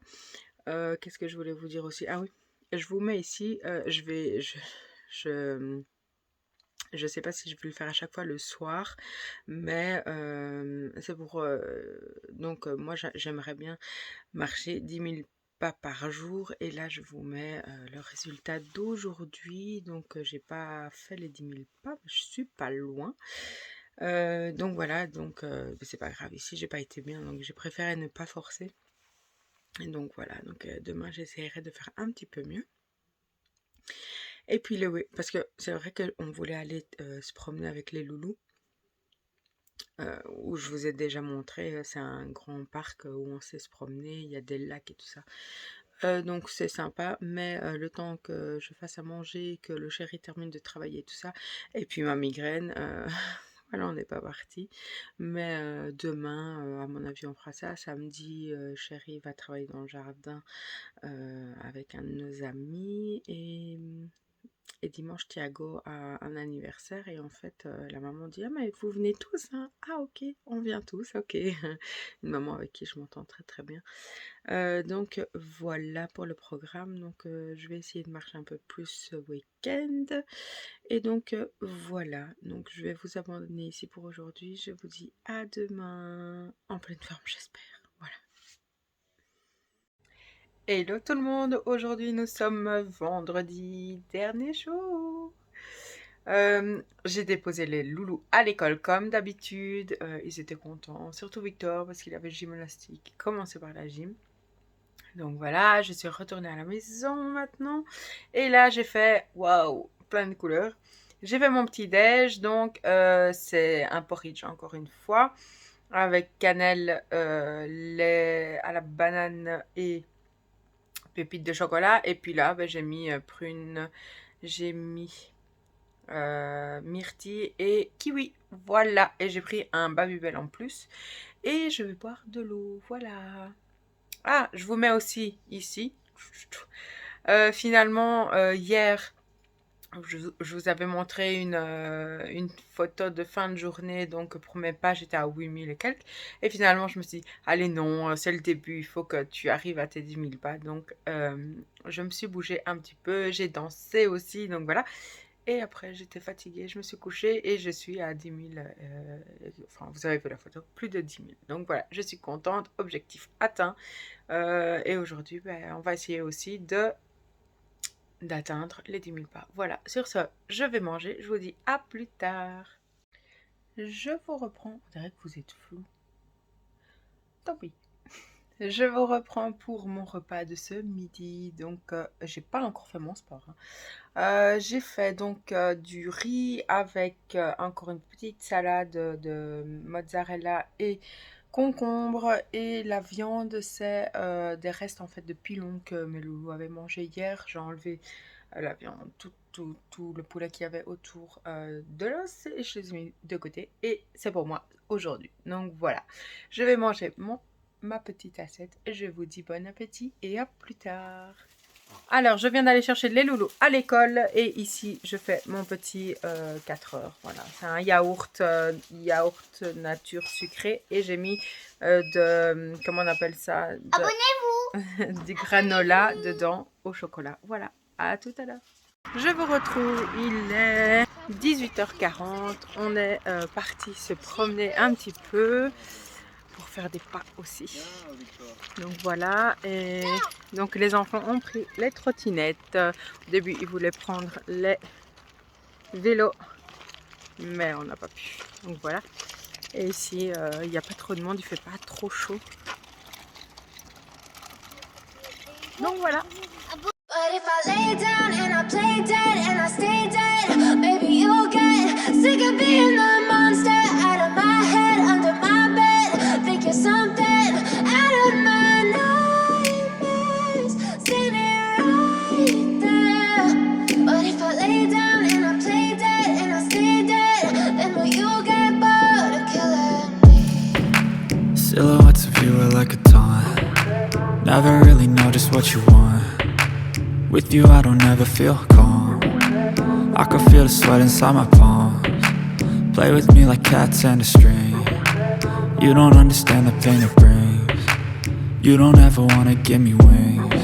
Qu'est-ce que je voulais vous dire aussi? Ah oui, je vous mets ici. Je sais pas si je vais le faire à chaque fois le soir, mais c'est pour... donc moi j'aimerais bien marcher 10 000 pas par jour et là je vous mets le résultat d'aujourd'hui. Donc j'ai pas fait les 10 000 pas, je suis pas loin. Donc voilà, donc c'est pas grave, ici j'ai pas été bien donc j'ai préféré ne pas forcer. Et donc voilà, donc demain j'essaierai de faire un petit peu mieux. Et puis oui, parce que c'est vrai qu'on voulait aller se promener avec les loulous, où je vous ai déjà montré, c'est un grand parc où on sait se promener, il y a des lacs et tout ça. Donc c'est sympa, mais le temps que je fasse à manger, que le chéri termine de travailler et tout ça, et puis ma migraine, voilà, on n'est pas parti. Mais demain, à mon avis, on fera ça. Samedi, chéri va travailler dans le jardin avec un de nos amis et dimanche, Thiago a un anniversaire et en fait, la maman dit: «Ah mais vous venez tous, hein? Ah OK, on vient tous, OK». Une maman avec qui je m'entends très, très bien. Donc voilà pour le programme. Donc je vais essayer de marcher un peu plus ce week-end et donc voilà. Donc je vais vous abandonner ici pour aujourd'hui. Je vous dis à demain, en pleine forme j'espère. Voilà. Hello tout le monde, aujourd'hui nous sommes vendredi, dernier jour. J'ai déposé les loulous à l'école comme d'habitude, ils étaient contents, surtout Victor parce qu'il avait gymnastique, il commençait par la gym. Donc voilà, je suis retournée à la maison maintenant et là j'ai fait, waouh, plein de couleurs. J'ai fait mon petit déj, donc c'est un porridge encore une fois, avec cannelle, lait à la banane et pépites de chocolat. Et puis là, j'ai mis prune, j'ai mis myrtille et kiwi. Voilà. Et j'ai pris un Babybel en plus. Et je vais boire de l'eau. Voilà. Ah, je vous mets aussi ici. Finalement, hier, je vous avais montré une photo de fin de journée, donc pour mes pages, j'étais à 8000 et quelques. Et finalement, je me suis dit, allez non, c'est le début, il faut que tu arrives à tes 10 000 pas. Donc, je me suis bougée un petit peu, j'ai dansé aussi, donc voilà. Et après, j'étais fatiguée, je me suis couchée et je suis à 10 000, enfin, vous avez vu la photo, plus de 10 000. Donc voilà, je suis contente, objectif atteint. Et aujourd'hui, on va essayer aussi d'atteindre les 10 000 pas. Voilà, sur ce, je vais manger. Je vous dis à plus tard. Je vous reprends. On dirait que vous êtes flou. Tant pis. Je vous reprends pour mon repas de ce midi. Donc, j'ai pas encore fait mon sport, hein. J'ai fait donc du riz avec encore une petite salade de mozzarella et concombre. Et la viande, c'est des restes en fait de pilon que mes loulous avaient mangé hier. J'ai enlevé la viande, tout le poulet qu'il y avait autour de l'os et je les ai mis de côté et c'est pour moi aujourd'hui. Donc voilà, je vais manger ma petite assiette et je vous dis bon appétit et à plus tard. Alors, je viens d'aller chercher les loulous à l'école et ici, je fais mon petit 4 heures. Voilà, c'est un yaourt nature sucré et j'ai mis comment on appelle ça? Abonnez-vous. Du granola dedans au chocolat. Voilà, à tout à l'heure. Je vous retrouve, il est 18h40. On est parti se promener un petit peu pour faire des pas aussi. Donc voilà, et donc les enfants ont pris les trottinettes. Au début, ils voulaient prendre les vélos, mais on n'a pas pu. Donc voilà. Et ici, il n'y a pas trop de monde, il fait pas trop chaud. Donc voilà. But if I lay down and I play dead and I stay dead, maybe you'll get sick of being the monster out of my head, under my bed. Think you're something out of my nightmares, standing right there. But if I lay down and I play dead and I stay dead, then will you get bored of killing me? Silhouettes of you are like a taunt. Never really know just what you want. With you I don't ever feel calm. I can feel the sweat inside my palms. Play with me like cats and a string. You don't understand the pain it brings. You don't ever wanna give me wings.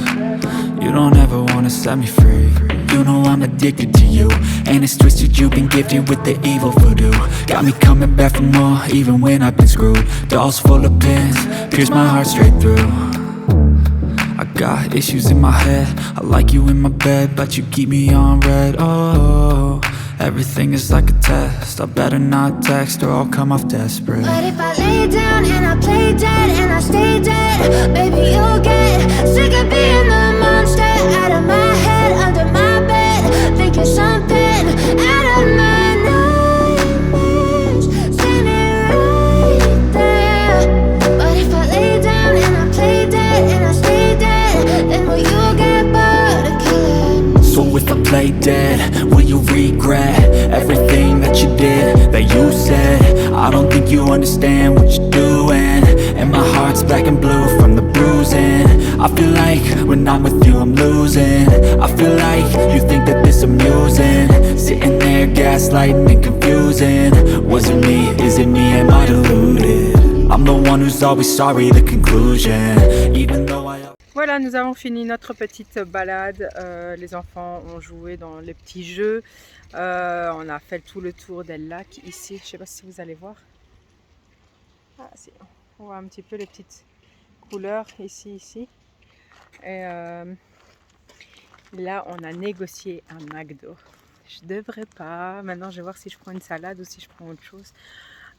You don't ever wanna set me free. You know I'm addicted to you, and it's twisted, you've been gifted with the evil voodoo. Got me coming back for more, even when I've been screwed. Dolls full of pins, pierce my heart straight through. I got issues in my head, I like you in my bed, but you keep me on red. Oh, everything is like a test, I better not text or I'll come off desperate. But if I lay down and I play dead and I stay dead, baby you'll get sick of being the monster out of my head, under my bed. Think you're something out of my nightmares, standing right there. But if I lay down and I play dead and I stay dead, then will you get bored of killing me? So if I play dead, will you regret everything that you did, that you said? I don't think you understand what you're doing, and my heart's black and blue from the bruising. I feel like when I'm with you I'm losing. I feel like you think that this amusing, sitting there gaslighting and confusing. Was it me, is it me, am I deluded? I'm the one who's always sorry, the conclusion. Even though I... Voilà, nous avons fini notre petite balade. Les enfants ont joué dans les petits jeux. On a fait tout le tour des lacs ici. Je ne sais pas si vous allez voir. Ah, si. On voit un petit peu les petites couleurs ici. Et là, on a négocié un McDo. Je devrais pas. Maintenant, je vais voir si je prends une salade ou si je prends autre chose.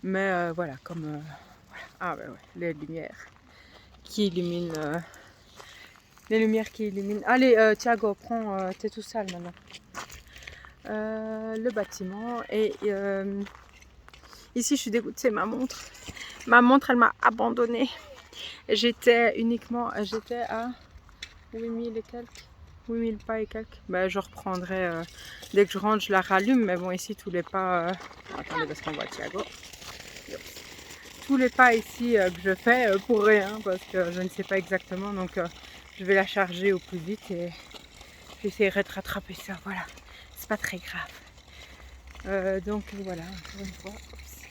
Mais voilà, comme... voilà. Ah ben ouais, les lumières qui illuminent... les lumières qui illuminent. Allez, Thiago, prends, t'es tout sale maintenant. Le bâtiment. Et ici, je suis dégoûtée, c'est ma montre. Ma montre, elle m'a abandonnée. J'étais à 8000 et quelques. 8000 pas et quelques. Ben, je reprendrai dès que je rentre, je la rallume. Mais bon, ici, tous les pas... Attendez, parce qu'on voit Thiago. Tous les pas ici que je fais pour rien, parce que je ne sais pas exactement. Donc, je vais la charger au plus vite et j'essaierai de rattraper ça. Voilà, c'est pas très grave. Donc, voilà, encore une fois. Oups.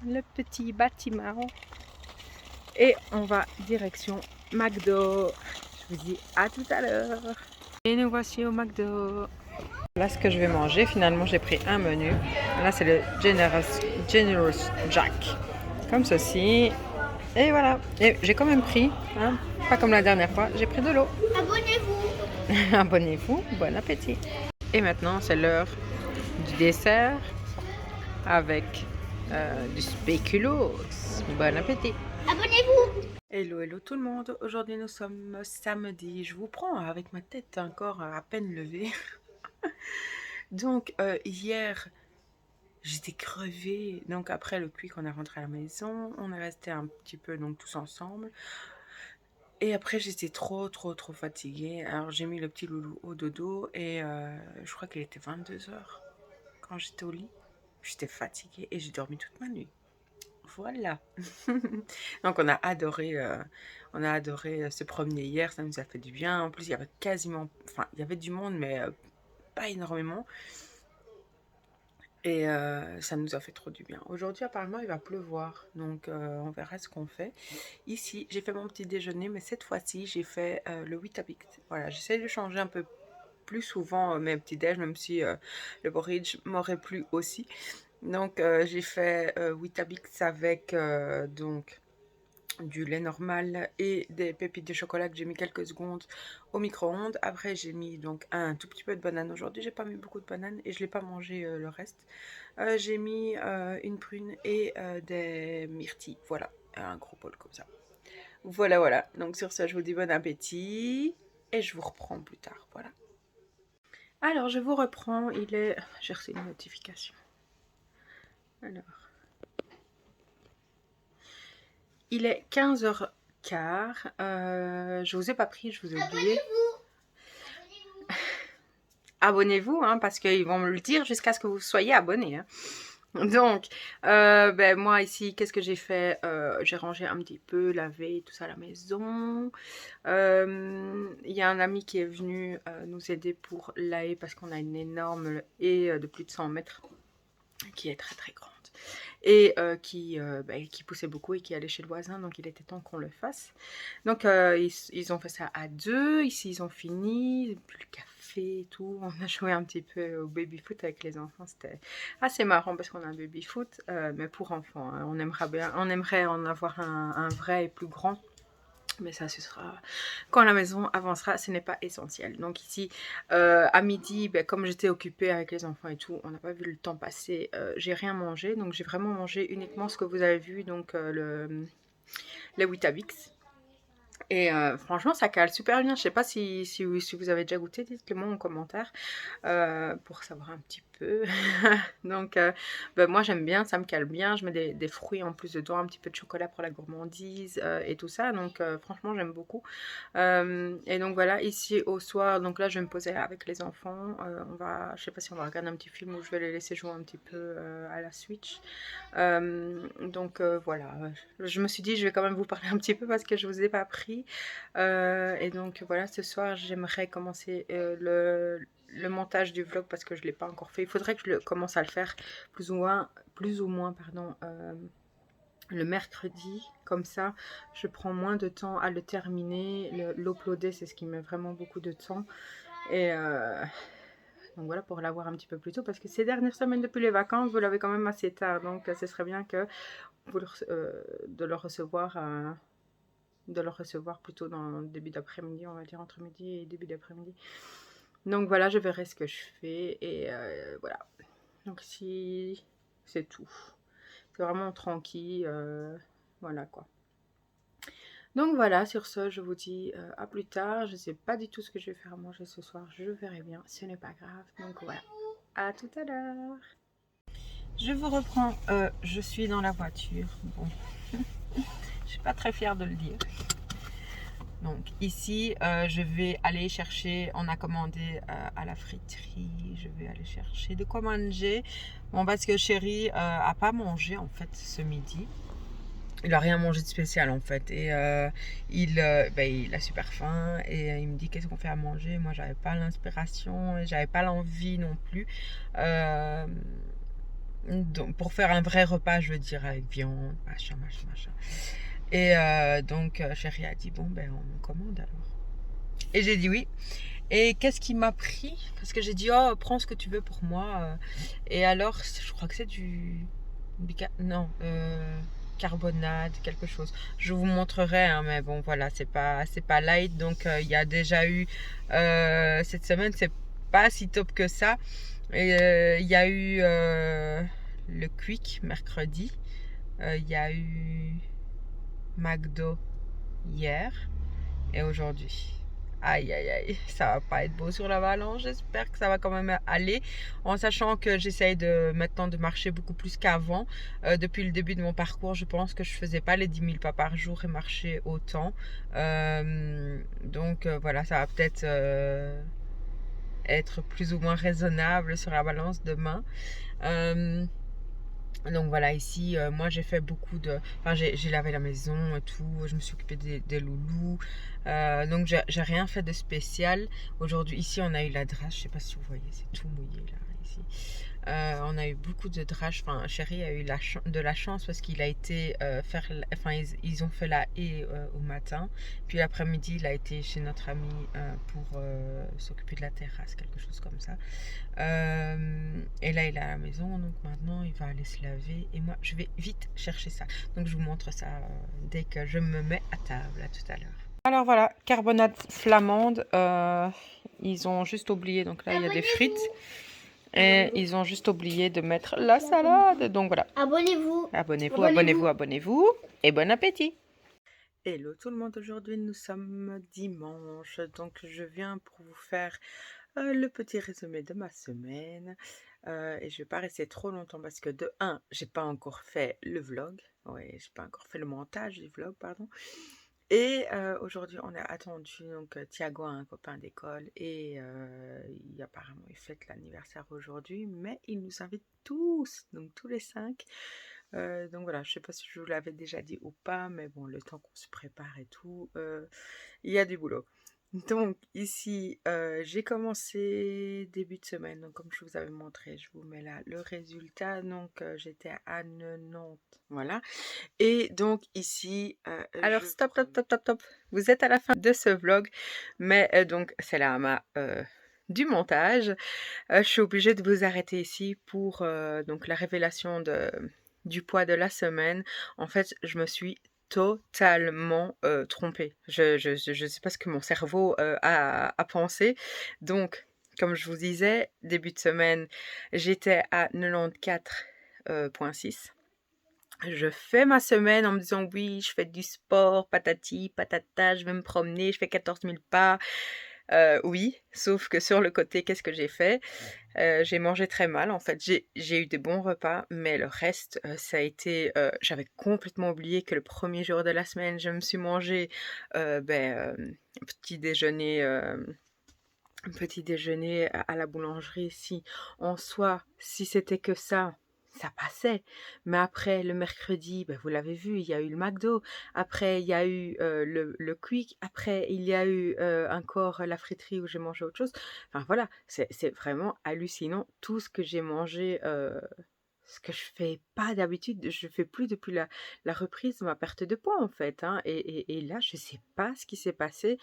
Le petit bâtiment. Et on va direction McDo. Je vous dis à tout à l'heure. Et nous voici au McDo. Là, ce que je vais manger, finalement, j'ai pris un menu. Là, c'est le Generous Jack. Comme ceci. Et voilà. Et j'ai quand même pris, hein, pas comme la dernière fois, j'ai pris de l'eau. Abonnez-vous. Abonnez-vous. Bon appétit. Et maintenant, c'est l'heure du dessert avec du spéculoos. Bon appétit. Abonnez-vous. Hello tout le monde, aujourd'hui nous sommes samedi, je vous prends avec ma tête encore à peine levée. Donc hier j'étais crevée, donc après le quick on est rentré à la maison, on est resté un petit peu donc tous ensemble. Et après, j'étais trop fatiguée. Alors, j'ai mis le petit loulou au dodo et je crois qu'il était 22 h quand j'étais au lit. J'étais fatiguée et j'ai dormi toute ma nuit. Voilà. Donc, on a adoré se promener hier. Ça nous a fait du bien. En plus, il y avait enfin, il y avait du monde, mais pas énormément. Et ça nous a fait trop du bien. Aujourd'hui, apparemment, il va pleuvoir. Donc, on verra ce qu'on fait. Ici, j'ai fait mon petit déjeuner, mais cette fois-ci, j'ai fait le Weetabix. Voilà, j'essaie de changer un peu plus souvent mes petits déj, même si le porridge m'aurait plu aussi. Donc, j'ai fait Weetabix avec donc du lait normal et des pépites de chocolat que j'ai mis quelques secondes au micro-ondes. Après, j'ai mis donc un tout petit peu de banane. Aujourd'hui, j'ai pas mis beaucoup de banane et je l'ai pas mangé le reste. J'ai mis une prune et des myrtilles. Voilà, un gros bol comme ça. Voilà. Donc sur ça, je vous dis bon appétit et je vous reprends plus tard. Voilà. Alors, je vous reprends. J'ai reçu une notification. Alors. Il est 15h15. Je vous ai pas pris, je vous ai oublié. Abonnez-vous, hein, parce qu'ils vont me le dire jusqu'à ce que vous soyez abonnés. Hein. Donc, moi ici, qu'est-ce que j'ai fait? J'ai rangé un petit peu, lavé tout ça à la maison. Il y a un ami qui est venu nous aider pour la haie parce qu'on a une énorme haie de plus de 100 mètres qui est très grande. Et qui poussait beaucoup et qui allait chez le voisin, donc il était temps qu'on le fasse. Donc ils ont fait ça à deux, ici ils ont fini, le café et tout, on a joué un petit peu au baby-foot avec les enfants, c'était assez marrant parce qu'on a un baby-foot, mais pour enfants, hein. On aimerait en avoir un vrai et plus grand. Mais ça, ce sera quand la maison avancera, ce n'est pas essentiel. Donc ici, à midi, comme j'étais occupée avec les enfants et tout, on n'a pas vu le temps passer. J'ai rien mangé, donc j'ai vraiment mangé uniquement ce que vous avez vu, donc les Weetabix. Et franchement, ça cale super bien. Je sais pas si vous avez déjà goûté, dites-le moi en commentaire pour savoir un petit peu. Donc, moi j'aime bien, ça me cale bien. Je mets des fruits en plus dedans, un petit peu de chocolat pour la gourmandise et tout ça. Donc, franchement, j'aime beaucoup. Et donc voilà, ici au soir, donc là je vais me poser avec les enfants. Je sais pas si on va regarder un petit film ou je vais les laisser jouer un petit peu à la Switch. Donc voilà, je me suis dit je vais quand même vous parler un petit peu parce que je vous ai pas pris. Et donc voilà, ce soir j'aimerais commencer le montage du vlog parce que je l'ai pas encore fait. Il faudrait que je commence à le faire plus ou moins le mercredi, comme ça je prends moins de temps à le terminer. L'uploader, c'est ce qui met vraiment beaucoup de temps. Et donc voilà, pour l'avoir un petit peu plus tôt, parce que ces dernières semaines depuis les vacances, vous l'avez quand même assez tard. Donc ce serait bien que de le recevoir plutôt dans le début d'après-midi, on va dire entre midi et début d'après-midi. Donc voilà, je verrai ce que je fais et voilà. Donc si c'est tout. C'est vraiment tranquille, voilà quoi. Donc voilà, sur ce, je vous dis à plus tard. Je ne sais pas du tout ce que je vais faire à manger ce soir. Je verrai bien, ce n'est pas grave. Donc voilà, à tout à l'heure. Je vous reprends, je suis dans la voiture. Bon, je suis pas très fière de le dire. Donc ici, je vais aller chercher, on a commandé à la friterie, je vais aller chercher de quoi manger. Bon, parce que chéri a pas mangé en fait ce midi. Il a rien mangé de spécial en fait et il a super faim et il me dit qu'est-ce qu'on fait à manger. Moi j'avais pas l'inspiration et j'avais pas l'envie non plus donc, pour faire un vrai repas, je veux dire, avec viande, machin. Et donc chérie a dit bon on commande alors. Et j'ai dit oui. Et qu'est-ce qui m'a pris? Parce que j'ai dit oh prends ce que tu veux pour moi. Et alors je crois que c'est du carbonade, quelque chose. Je vous montrerai, hein, mais bon voilà, c'est pas light. Donc il y a déjà eu cette semaine, c'est pas si top que ça. Et il y a eu le Quick mercredi. Il y a eu McDo hier et aujourd'hui. Aïe, aïe, aïe, ça va pas être beau sur la balance. J'espère que ça va quand même aller. En sachant que j'essaye maintenant de marcher beaucoup plus qu'avant. Depuis le début de mon parcours, je pense que je faisais pas les 10 000 pas par jour et marcher autant. Donc voilà, ça va peut-être être plus ou moins raisonnable sur la balance demain. Donc voilà, ici, moi j'ai fait beaucoup de... Enfin, j'ai lavé la maison et tout, je me suis occupée des loulous. Donc j'ai rien fait de spécial. Aujourd'hui, ici, on a eu la drache, je sais pas si vous voyez, c'est tout mouillé là, ici. On a eu beaucoup de drache. Enfin, Chéri a eu de la chance parce qu'il a été faire... Enfin, ils ont fait la haie au matin. Puis l'après-midi, il a été chez notre ami pour s'occuper de la terrasse, quelque chose comme ça. Et là, il est à la maison, donc maintenant, il va aller se laver. Et moi, je vais vite chercher ça. Donc, je vous montre ça dès que je me mets à table, à tout à l'heure. Alors voilà, carbonade flamande. Ils ont juste oublié, donc là, il y a des frites. Et ils ont juste oublié de mettre la salade. Donc voilà. Abonnez-vous. Abonnez-vous, abonnez-vous, abonnez-vous. Et bon appétit. Hello tout le monde, aujourd'hui nous sommes dimanche. Donc je viens pour vous faire le petit résumé de ma semaine. Et je vais pas rester trop longtemps parce que de 1, j'ai pas encore fait le vlog. Ouais, j'ai pas encore fait le montage du vlog, pardon. Et aujourd'hui, on a attendu donc Thiago, un copain d'école, et apparemment il fête l'anniversaire aujourd'hui, mais il nous invite tous, donc tous les 5. Donc voilà, je sais pas si je vous l'avais déjà dit ou pas, mais bon, le temps qu'on se prépare et tout, il y a du boulot. Donc ici, j'ai commencé début de semaine, donc comme je vous avais montré, je vous mets là le résultat. Donc j'étais à 90, voilà. Et donc ici, alors stop, stop, stop, stop, stop. Vous êtes à la fin de ce vlog, mais donc c'est la main du montage. Je suis obligée de vous arrêter ici pour donc la révélation du poids de la semaine. En fait, je me suis totalement trompée. Je sais pas ce que mon cerveau a pensé. Donc, comme je vous disais, début de semaine, j'étais à 94,6. Je fais ma semaine en me disant oui, je fais du sport, patati, patata, je vais me promener, je fais 14 000 pas. Oui, sauf que sur le côté, qu'est-ce que j'ai fait? J'ai mangé très mal, en fait. J'ai eu des bons repas, mais le reste, ça a été... j'avais complètement oublié que le premier jour de la semaine, je me suis mangé petit déjeuner... petit déjeuner à la boulangerie. Si en soi, si c'était que ça passait. Mais après, le mercredi, ben, vous l'avez vu, il y a eu le McDo. Après, il y a eu le Quick. Après, il y a eu encore la friterie où j'ai mangé autre chose. Enfin voilà, c'est vraiment hallucinant tout ce que j'ai mangé. Ce que je fais pas d'habitude, je fais plus depuis la reprise de ma perte de poids en fait. Hein. Et là, je sais pas ce qui s'est passé.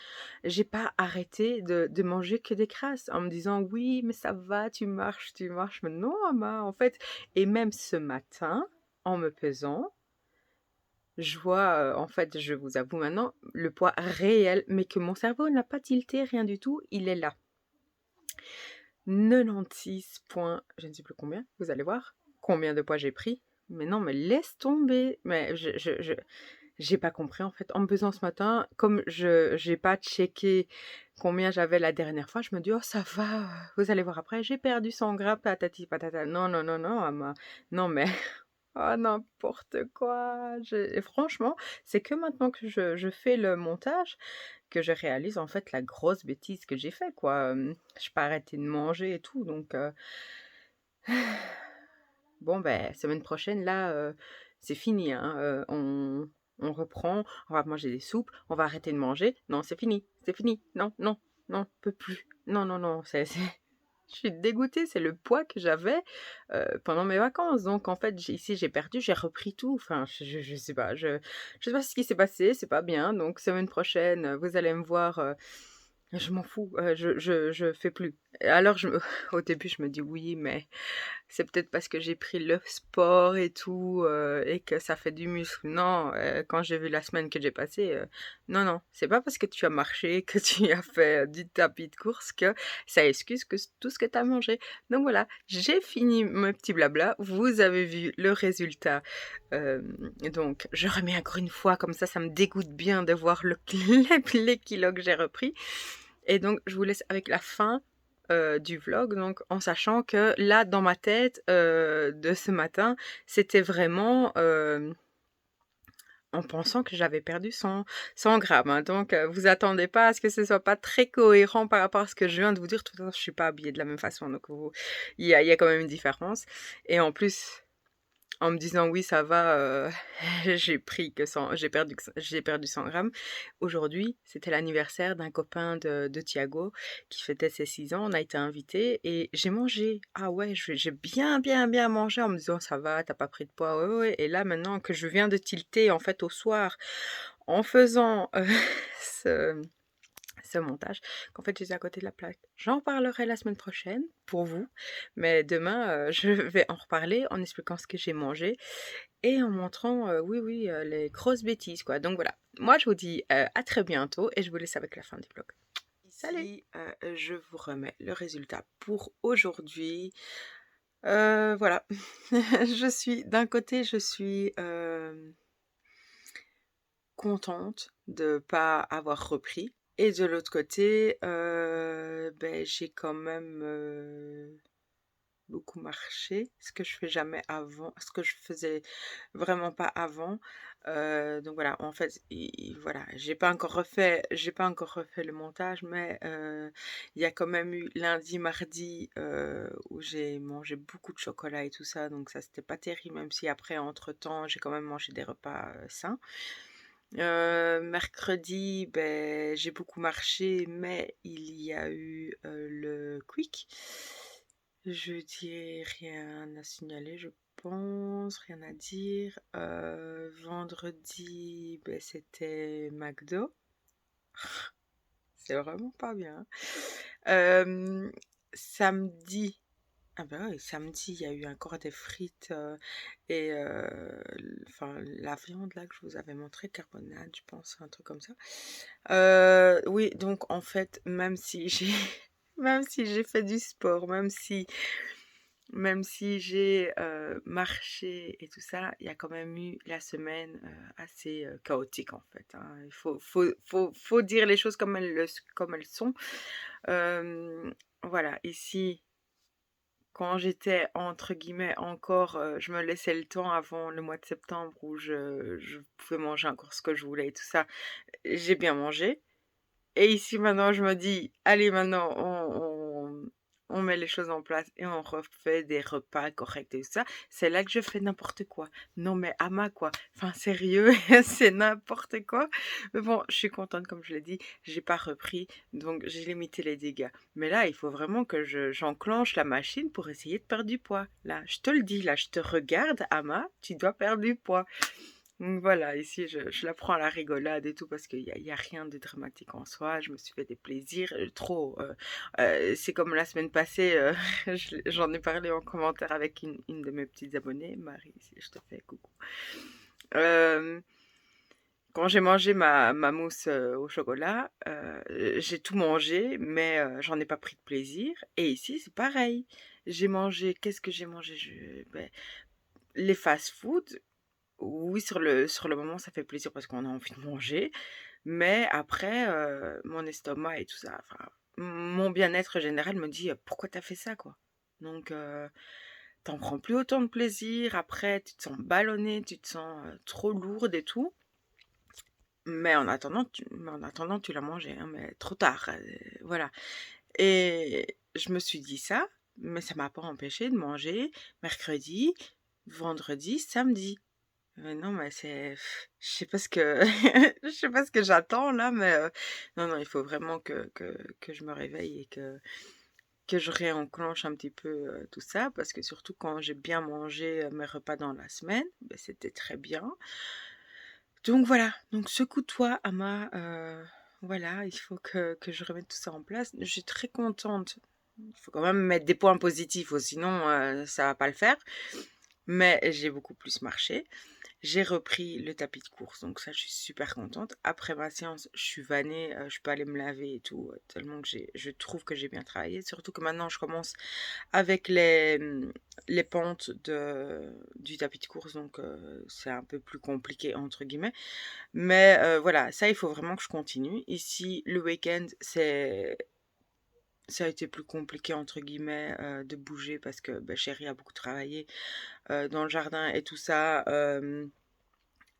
J'ai pas arrêté de manger que des crasses en me disant oui, mais ça va, tu marches. Mais non, Ama, en fait. Et même ce matin, en me pesant, je vois, en fait, je vous avoue maintenant, le poids réel, mais que mon cerveau n'a pas tilté, rien du tout, il est là. 96 points, je ne sais plus combien, vous allez voir combien de poids j'ai pris. Mais non, mais laisse tomber. Mais j'ai pas compris en fait. En me pesant ce matin, comme je j'ai pas checké combien j'avais la dernière fois, je me dis oh ça va, vous allez voir après, j'ai perdu 100 grammes, patati patata. Non, non, non, non, Ama. Non mais oh n'importe quoi. Et franchement, c'est que maintenant que je fais le montage que je réalise en fait la grosse bêtise que j'ai fait quoi. Je pas arrêté de manger et tout, donc bon, ben, semaine prochaine, là, c'est fini, hein. On reprend, on va manger des soupes, on va arrêter de manger. Non, c'est fini, Non, non, non, on peut plus. Non, non, non, je suis dégoûtée, c'est le poids que j'avais pendant mes vacances. Donc, en fait, ici, j'ai perdu, j'ai repris tout. Enfin, je sais pas, je sais pas ce qui s'est passé, c'est pas bien. Donc, semaine prochaine, vous allez me voir... je m'en fous, je fais plus. Alors, au début, je me dis oui, mais c'est peut-être parce que j'ai pris le sport et tout, et que ça fait du muscle. Non, quand j'ai vu la semaine que j'ai passée, non, non, c'est pas parce que tu as marché, que tu as fait du tapis de course que ça excuse que tout ce que tu as mangé. Donc voilà, j'ai fini mon petit blabla. Vous avez vu le résultat. Donc, je remets encore une fois, comme ça me dégoûte bien de voir les kilos que j'ai repris. Et donc, je vous laisse avec la fin du vlog, donc en sachant que là, dans ma tête de ce matin, c'était vraiment en pensant que j'avais perdu 100 grammes. Hein. Donc, vous attendez pas à ce que ce soit pas très cohérent par rapport à ce que je viens de vous dire. De toute façon, je suis pas habillée de la même façon, donc il y a quand même une différence. Et en plus, en me disant oui, ça va, j'ai perdu 100 grammes. Aujourd'hui, c'était l'anniversaire d'un copain de Thiago qui fêtait ses 6 ans. On a été invités et j'ai mangé. Ah ouais, j'ai bien, bien, bien mangé en me disant ça va, t'as pas pris de poids, ouais, ouais. Et là, maintenant que je viens de tilter en fait au soir en faisant ce, ce montage, qu'en fait j'étais à côté de la plaque. J'en parlerai la semaine prochaine pour vous, mais demain je vais en reparler en expliquant ce que j'ai mangé et en montrant, oui, les grosses bêtises, quoi. Donc voilà, moi je vous dis à très bientôt et je vous laisse avec la fin du vlog. Salut! Ici, je vous remets le résultat pour aujourd'hui. Voilà, d'un côté, je suis contente de pas avoir repris et de l'autre côté, j'ai quand même beaucoup marché, ce que je fais jamais avant, ce que je faisais vraiment pas avant. Donc voilà, en fait, voilà, j'ai pas encore refait le montage, mais il y a quand même eu lundi, mardi où j'ai mangé beaucoup de chocolat et tout ça, donc ça c'était pas terrible, même si après, entre-temps, j'ai quand même mangé des repas sains. Mercredi, j'ai beaucoup marché, mais il y a eu le Quick. Jeudi, rien à signaler, je pense, rien à dire. Vendredi, c'était McDo. C'est vraiment pas bien. Samedi, ah bah oui, samedi, il y a eu encore des frites et enfin la viande là que je vous avais montré, carbonade, je pense, un truc comme ça. Oui, donc en fait, même si j'ai même si j'ai fait du sport, même si j'ai marché et tout ça, il y a quand même eu la semaine assez chaotique en fait. Hein. Il faut dire les choses comme comme elles sont. Voilà, ici, quand j'étais entre guillemets encore, je me laissais le temps avant le mois de septembre où je pouvais manger encore ce que je voulais et tout ça. J'ai bien mangé. Et ici maintenant, je me dis, allez maintenant, on met les choses en place et on refait des repas corrects et tout ça. C'est là que je fais n'importe quoi. Non mais Ama quoi. Enfin sérieux, c'est n'importe quoi. Mais bon, je suis contente comme je l'ai dit, j'ai pas repris, donc j'ai limité les dégâts. Mais là, il faut vraiment que j'enclenche la machine pour essayer de perdre du poids. Là, je te le dis, là, je te regarde, Ama, tu dois perdre du poids. Donc voilà, ici je la prends à la rigolade et tout parce y a rien de dramatique en soi. Je me suis fait des plaisirs, trop. C'est comme la semaine passée, j'en ai parlé en commentaire avec une de mes petites abonnées, Marie, si je te fais coucou. Euh, Quand j'ai mangé ma mousse au chocolat, j'ai tout mangé, mais j'en ai pas pris de plaisir. Et ici, c'est pareil. J'ai mangé, qu'est-ce que j'ai mangé? Les fast-food. Oui, sur le moment, ça fait plaisir parce qu'on a envie de manger, mais après, mon estomac et tout ça, enfin, mon bien-être général me dit: «Pourquoi t'as fait ça, quoi?» Donc tu prends plus autant de plaisir, après tu te sens ballonnée, tu te sens, trop lourde et tout, mais en attendant tu l'as mangé, hein, mais trop tard, voilà et je me suis dit ça, mais ça m'a pas empêché de manger mercredi, vendredi, samedi. Non, mais je sais pas ce que je sais pas ce que j'attends là, mais non, il faut vraiment que je me réveille et que je réenclenche un petit peu tout ça, parce que surtout quand j'ai bien mangé mes repas dans la semaine, c'était très bien. Donc voilà, donc secoue-toi, Ama, voilà, il faut que je remette tout ça en place. Je suis très contente. Il faut quand même mettre des points positifs, sinon ça va pas le faire. mais j'ai beaucoup plus marché. J'ai repris le tapis de course, donc ça, je suis super contente. Après ma séance, je suis vannée, je peux aller me laver et tout, tellement que je trouve que j'ai bien travaillé. Surtout que maintenant, je commence avec les pentes du tapis de course, donc c'est un peu plus compliqué, entre guillemets. Mais voilà, ça, il faut vraiment que je continue. Ici, le week-end, ça a été plus compliqué, entre guillemets, de bouger parce que chérie a beaucoup travaillé dans le jardin et tout ça.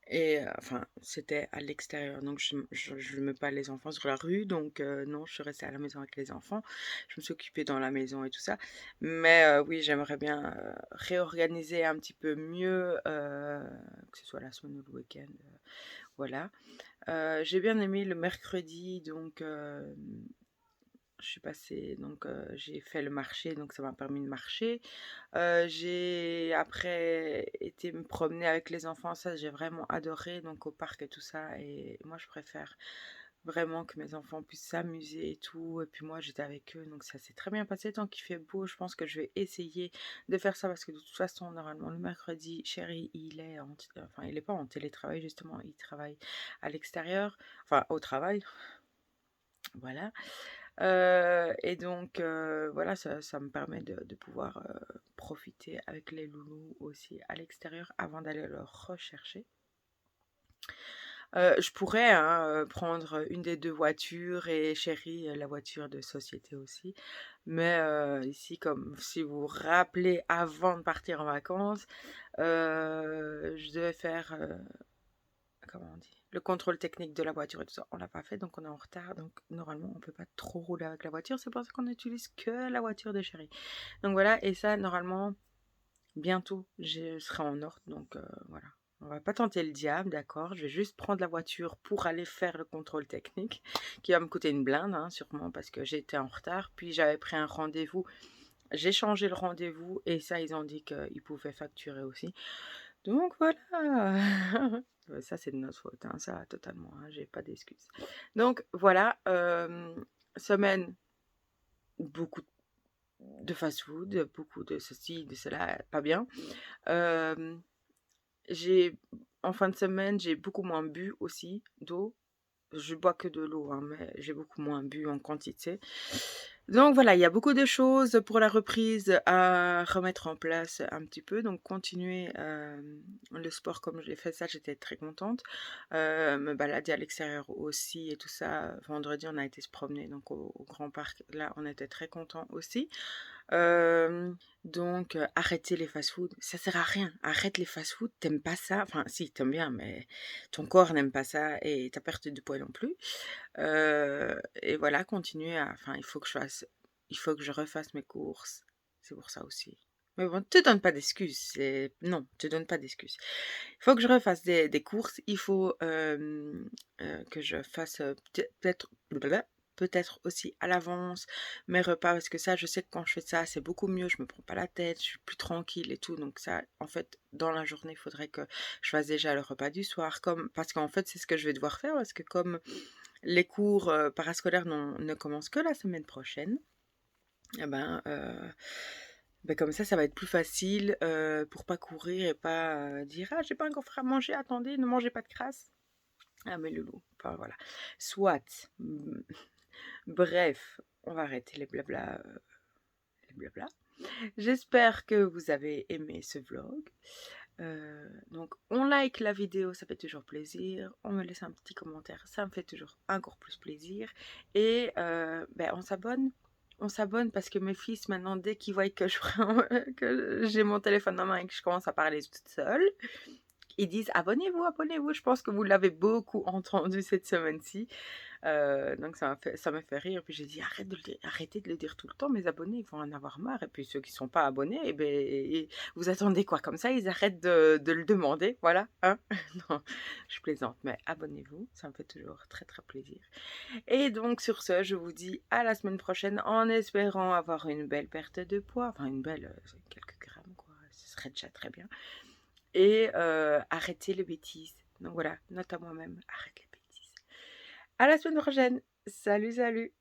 Et enfin, c'était à l'extérieur, donc je ne mets pas les enfants sur la rue, donc non, je suis restée à la maison avec les enfants. Je me suis occupée dans la maison et tout ça. Mais oui, j'aimerais bien réorganiser un petit peu mieux, que ce soit la semaine ou le week-end. Voilà. J'ai bien aimé le mercredi, donc je suis passée, donc j'ai fait le marché, donc ça m'a permis de marcher. J'ai après été me promener avec les enfants, ça j'ai vraiment adoré, donc au parc et tout ça. Et moi je préfère vraiment que mes enfants puissent s'amuser et tout. Et puis moi j'étais avec eux, donc ça s'est très bien passé. Tant qu'il fait beau, je pense que je vais essayer de faire ça parce que de toute façon, normalement, le mercredi, chéri, enfin, il est pas en télétravail justement, il travaille à l'extérieur, enfin au travail, voilà. Et donc, voilà, ça me permet de pouvoir profiter avec les loulous aussi à l'extérieur avant d'aller leur rechercher. Je pourrais hein, prendre une des deux voitures et chérie, la voiture de société aussi. Mais ici, comme si vous vous rappelez, avant de partir en vacances, je devais faire comment on dit, le contrôle technique de la voiture et tout ça, on l'a pas fait, donc on est en retard, donc normalement on peut pas trop rouler avec la voiture, c'est pour ça qu'on n'utilise que la voiture de chérie. Donc voilà, et ça normalement, bientôt, je serai en ordre, donc voilà. On va pas tenter le diable, d'accord, je vais juste prendre la voiture pour aller faire le contrôle technique, qui va me coûter une blinde, hein, sûrement, parce que j'étais en retard, puis j'avais pris un rendez-vous, j'ai changé le rendez-vous, et ça, ils ont dit qu'ils pouvaient facturer aussi. Donc voilà. Ça, c'est de notre faute, hein, ça, totalement, hein, j'ai pas d'excuses. Donc voilà, semaine, beaucoup de fast-food, beaucoup de ceci, de cela, pas bien. Euh, En fin de semaine, j'ai beaucoup moins bu aussi d'eau. Je bois que de l'eau, hein, mais j'ai beaucoup moins bu en quantité. Donc voilà, il y a beaucoup de choses pour la reprise à remettre en place un petit peu. Donc continuer le sport comme je l'ai fait, ça j'étais très contente. Me balader à l'extérieur aussi et tout ça. Vendredi, on a été se promener donc au Grand Parc. Là, on était très contents aussi. Donc arrêter les fast-food, ça sert à rien. Arrête les fast-food, t'aimes pas ça. Enfin, si, t'aimes bien, mais ton corps n'aime pas ça et ta perte de poids non plus. Et voilà, continuer à. Enfin, il faut que je refasse mes courses. C'est pour ça aussi. Mais bon, te donne pas d'excuses. Non, te donne pas d'excuses. Il faut que je refasse des courses. Il faut que je fasse peut-être aussi à l'avance mes repas parce que ça, je sais que quand je fais ça, c'est beaucoup mieux. Je me prends pas la tête, je suis plus tranquille et tout. Donc ça, en fait, dans la journée, il faudrait que je fasse déjà le repas du soir, parce qu'en fait, c'est ce que je vais devoir faire parce que comme les cours parascolaires ne commencent que la semaine prochaine, eh comme ça va être plus facile pour pas courir et pas dire ah j'ai pas encore fait à manger, attendez, ne mangez pas de crasse. Ah mais le loup, enfin voilà. Soit. Bref, on va arrêter les blabla. Les blabla. J'espère que vous avez aimé ce vlog. Donc on like la vidéo, ça fait toujours plaisir. On me laisse un petit commentaire, ça me fait toujours encore plus plaisir. Et on s'abonne. On s'abonne parce que mes fils maintenant dès qu'ils voient que que j'ai mon téléphone en main et que je commence à parler toute seule, ils disent abonnez-vous, abonnez-vous. Je pense que vous l'avez beaucoup entendu cette semaine-ci. Donc ça me fait rire. Puis j'ai dit arrêtez de le dire tout le temps. Mes abonnés ils vont en avoir marre. Et puis ceux qui ne sont pas abonnés, vous attendez quoi comme ça? Ils arrêtent de le demander. Voilà. Hein. Non, je plaisante. Mais abonnez-vous. Ça me fait toujours très très plaisir. Et donc sur ce, je vous dis à la semaine prochaine en espérant avoir une belle perte de poids. Enfin une belle, quelques grammes quoi. Ce serait déjà très bien. Et arrêtez les bêtises. Donc voilà, note à moi-même, arrête les bêtises. À la semaine prochaine. Salut, salut.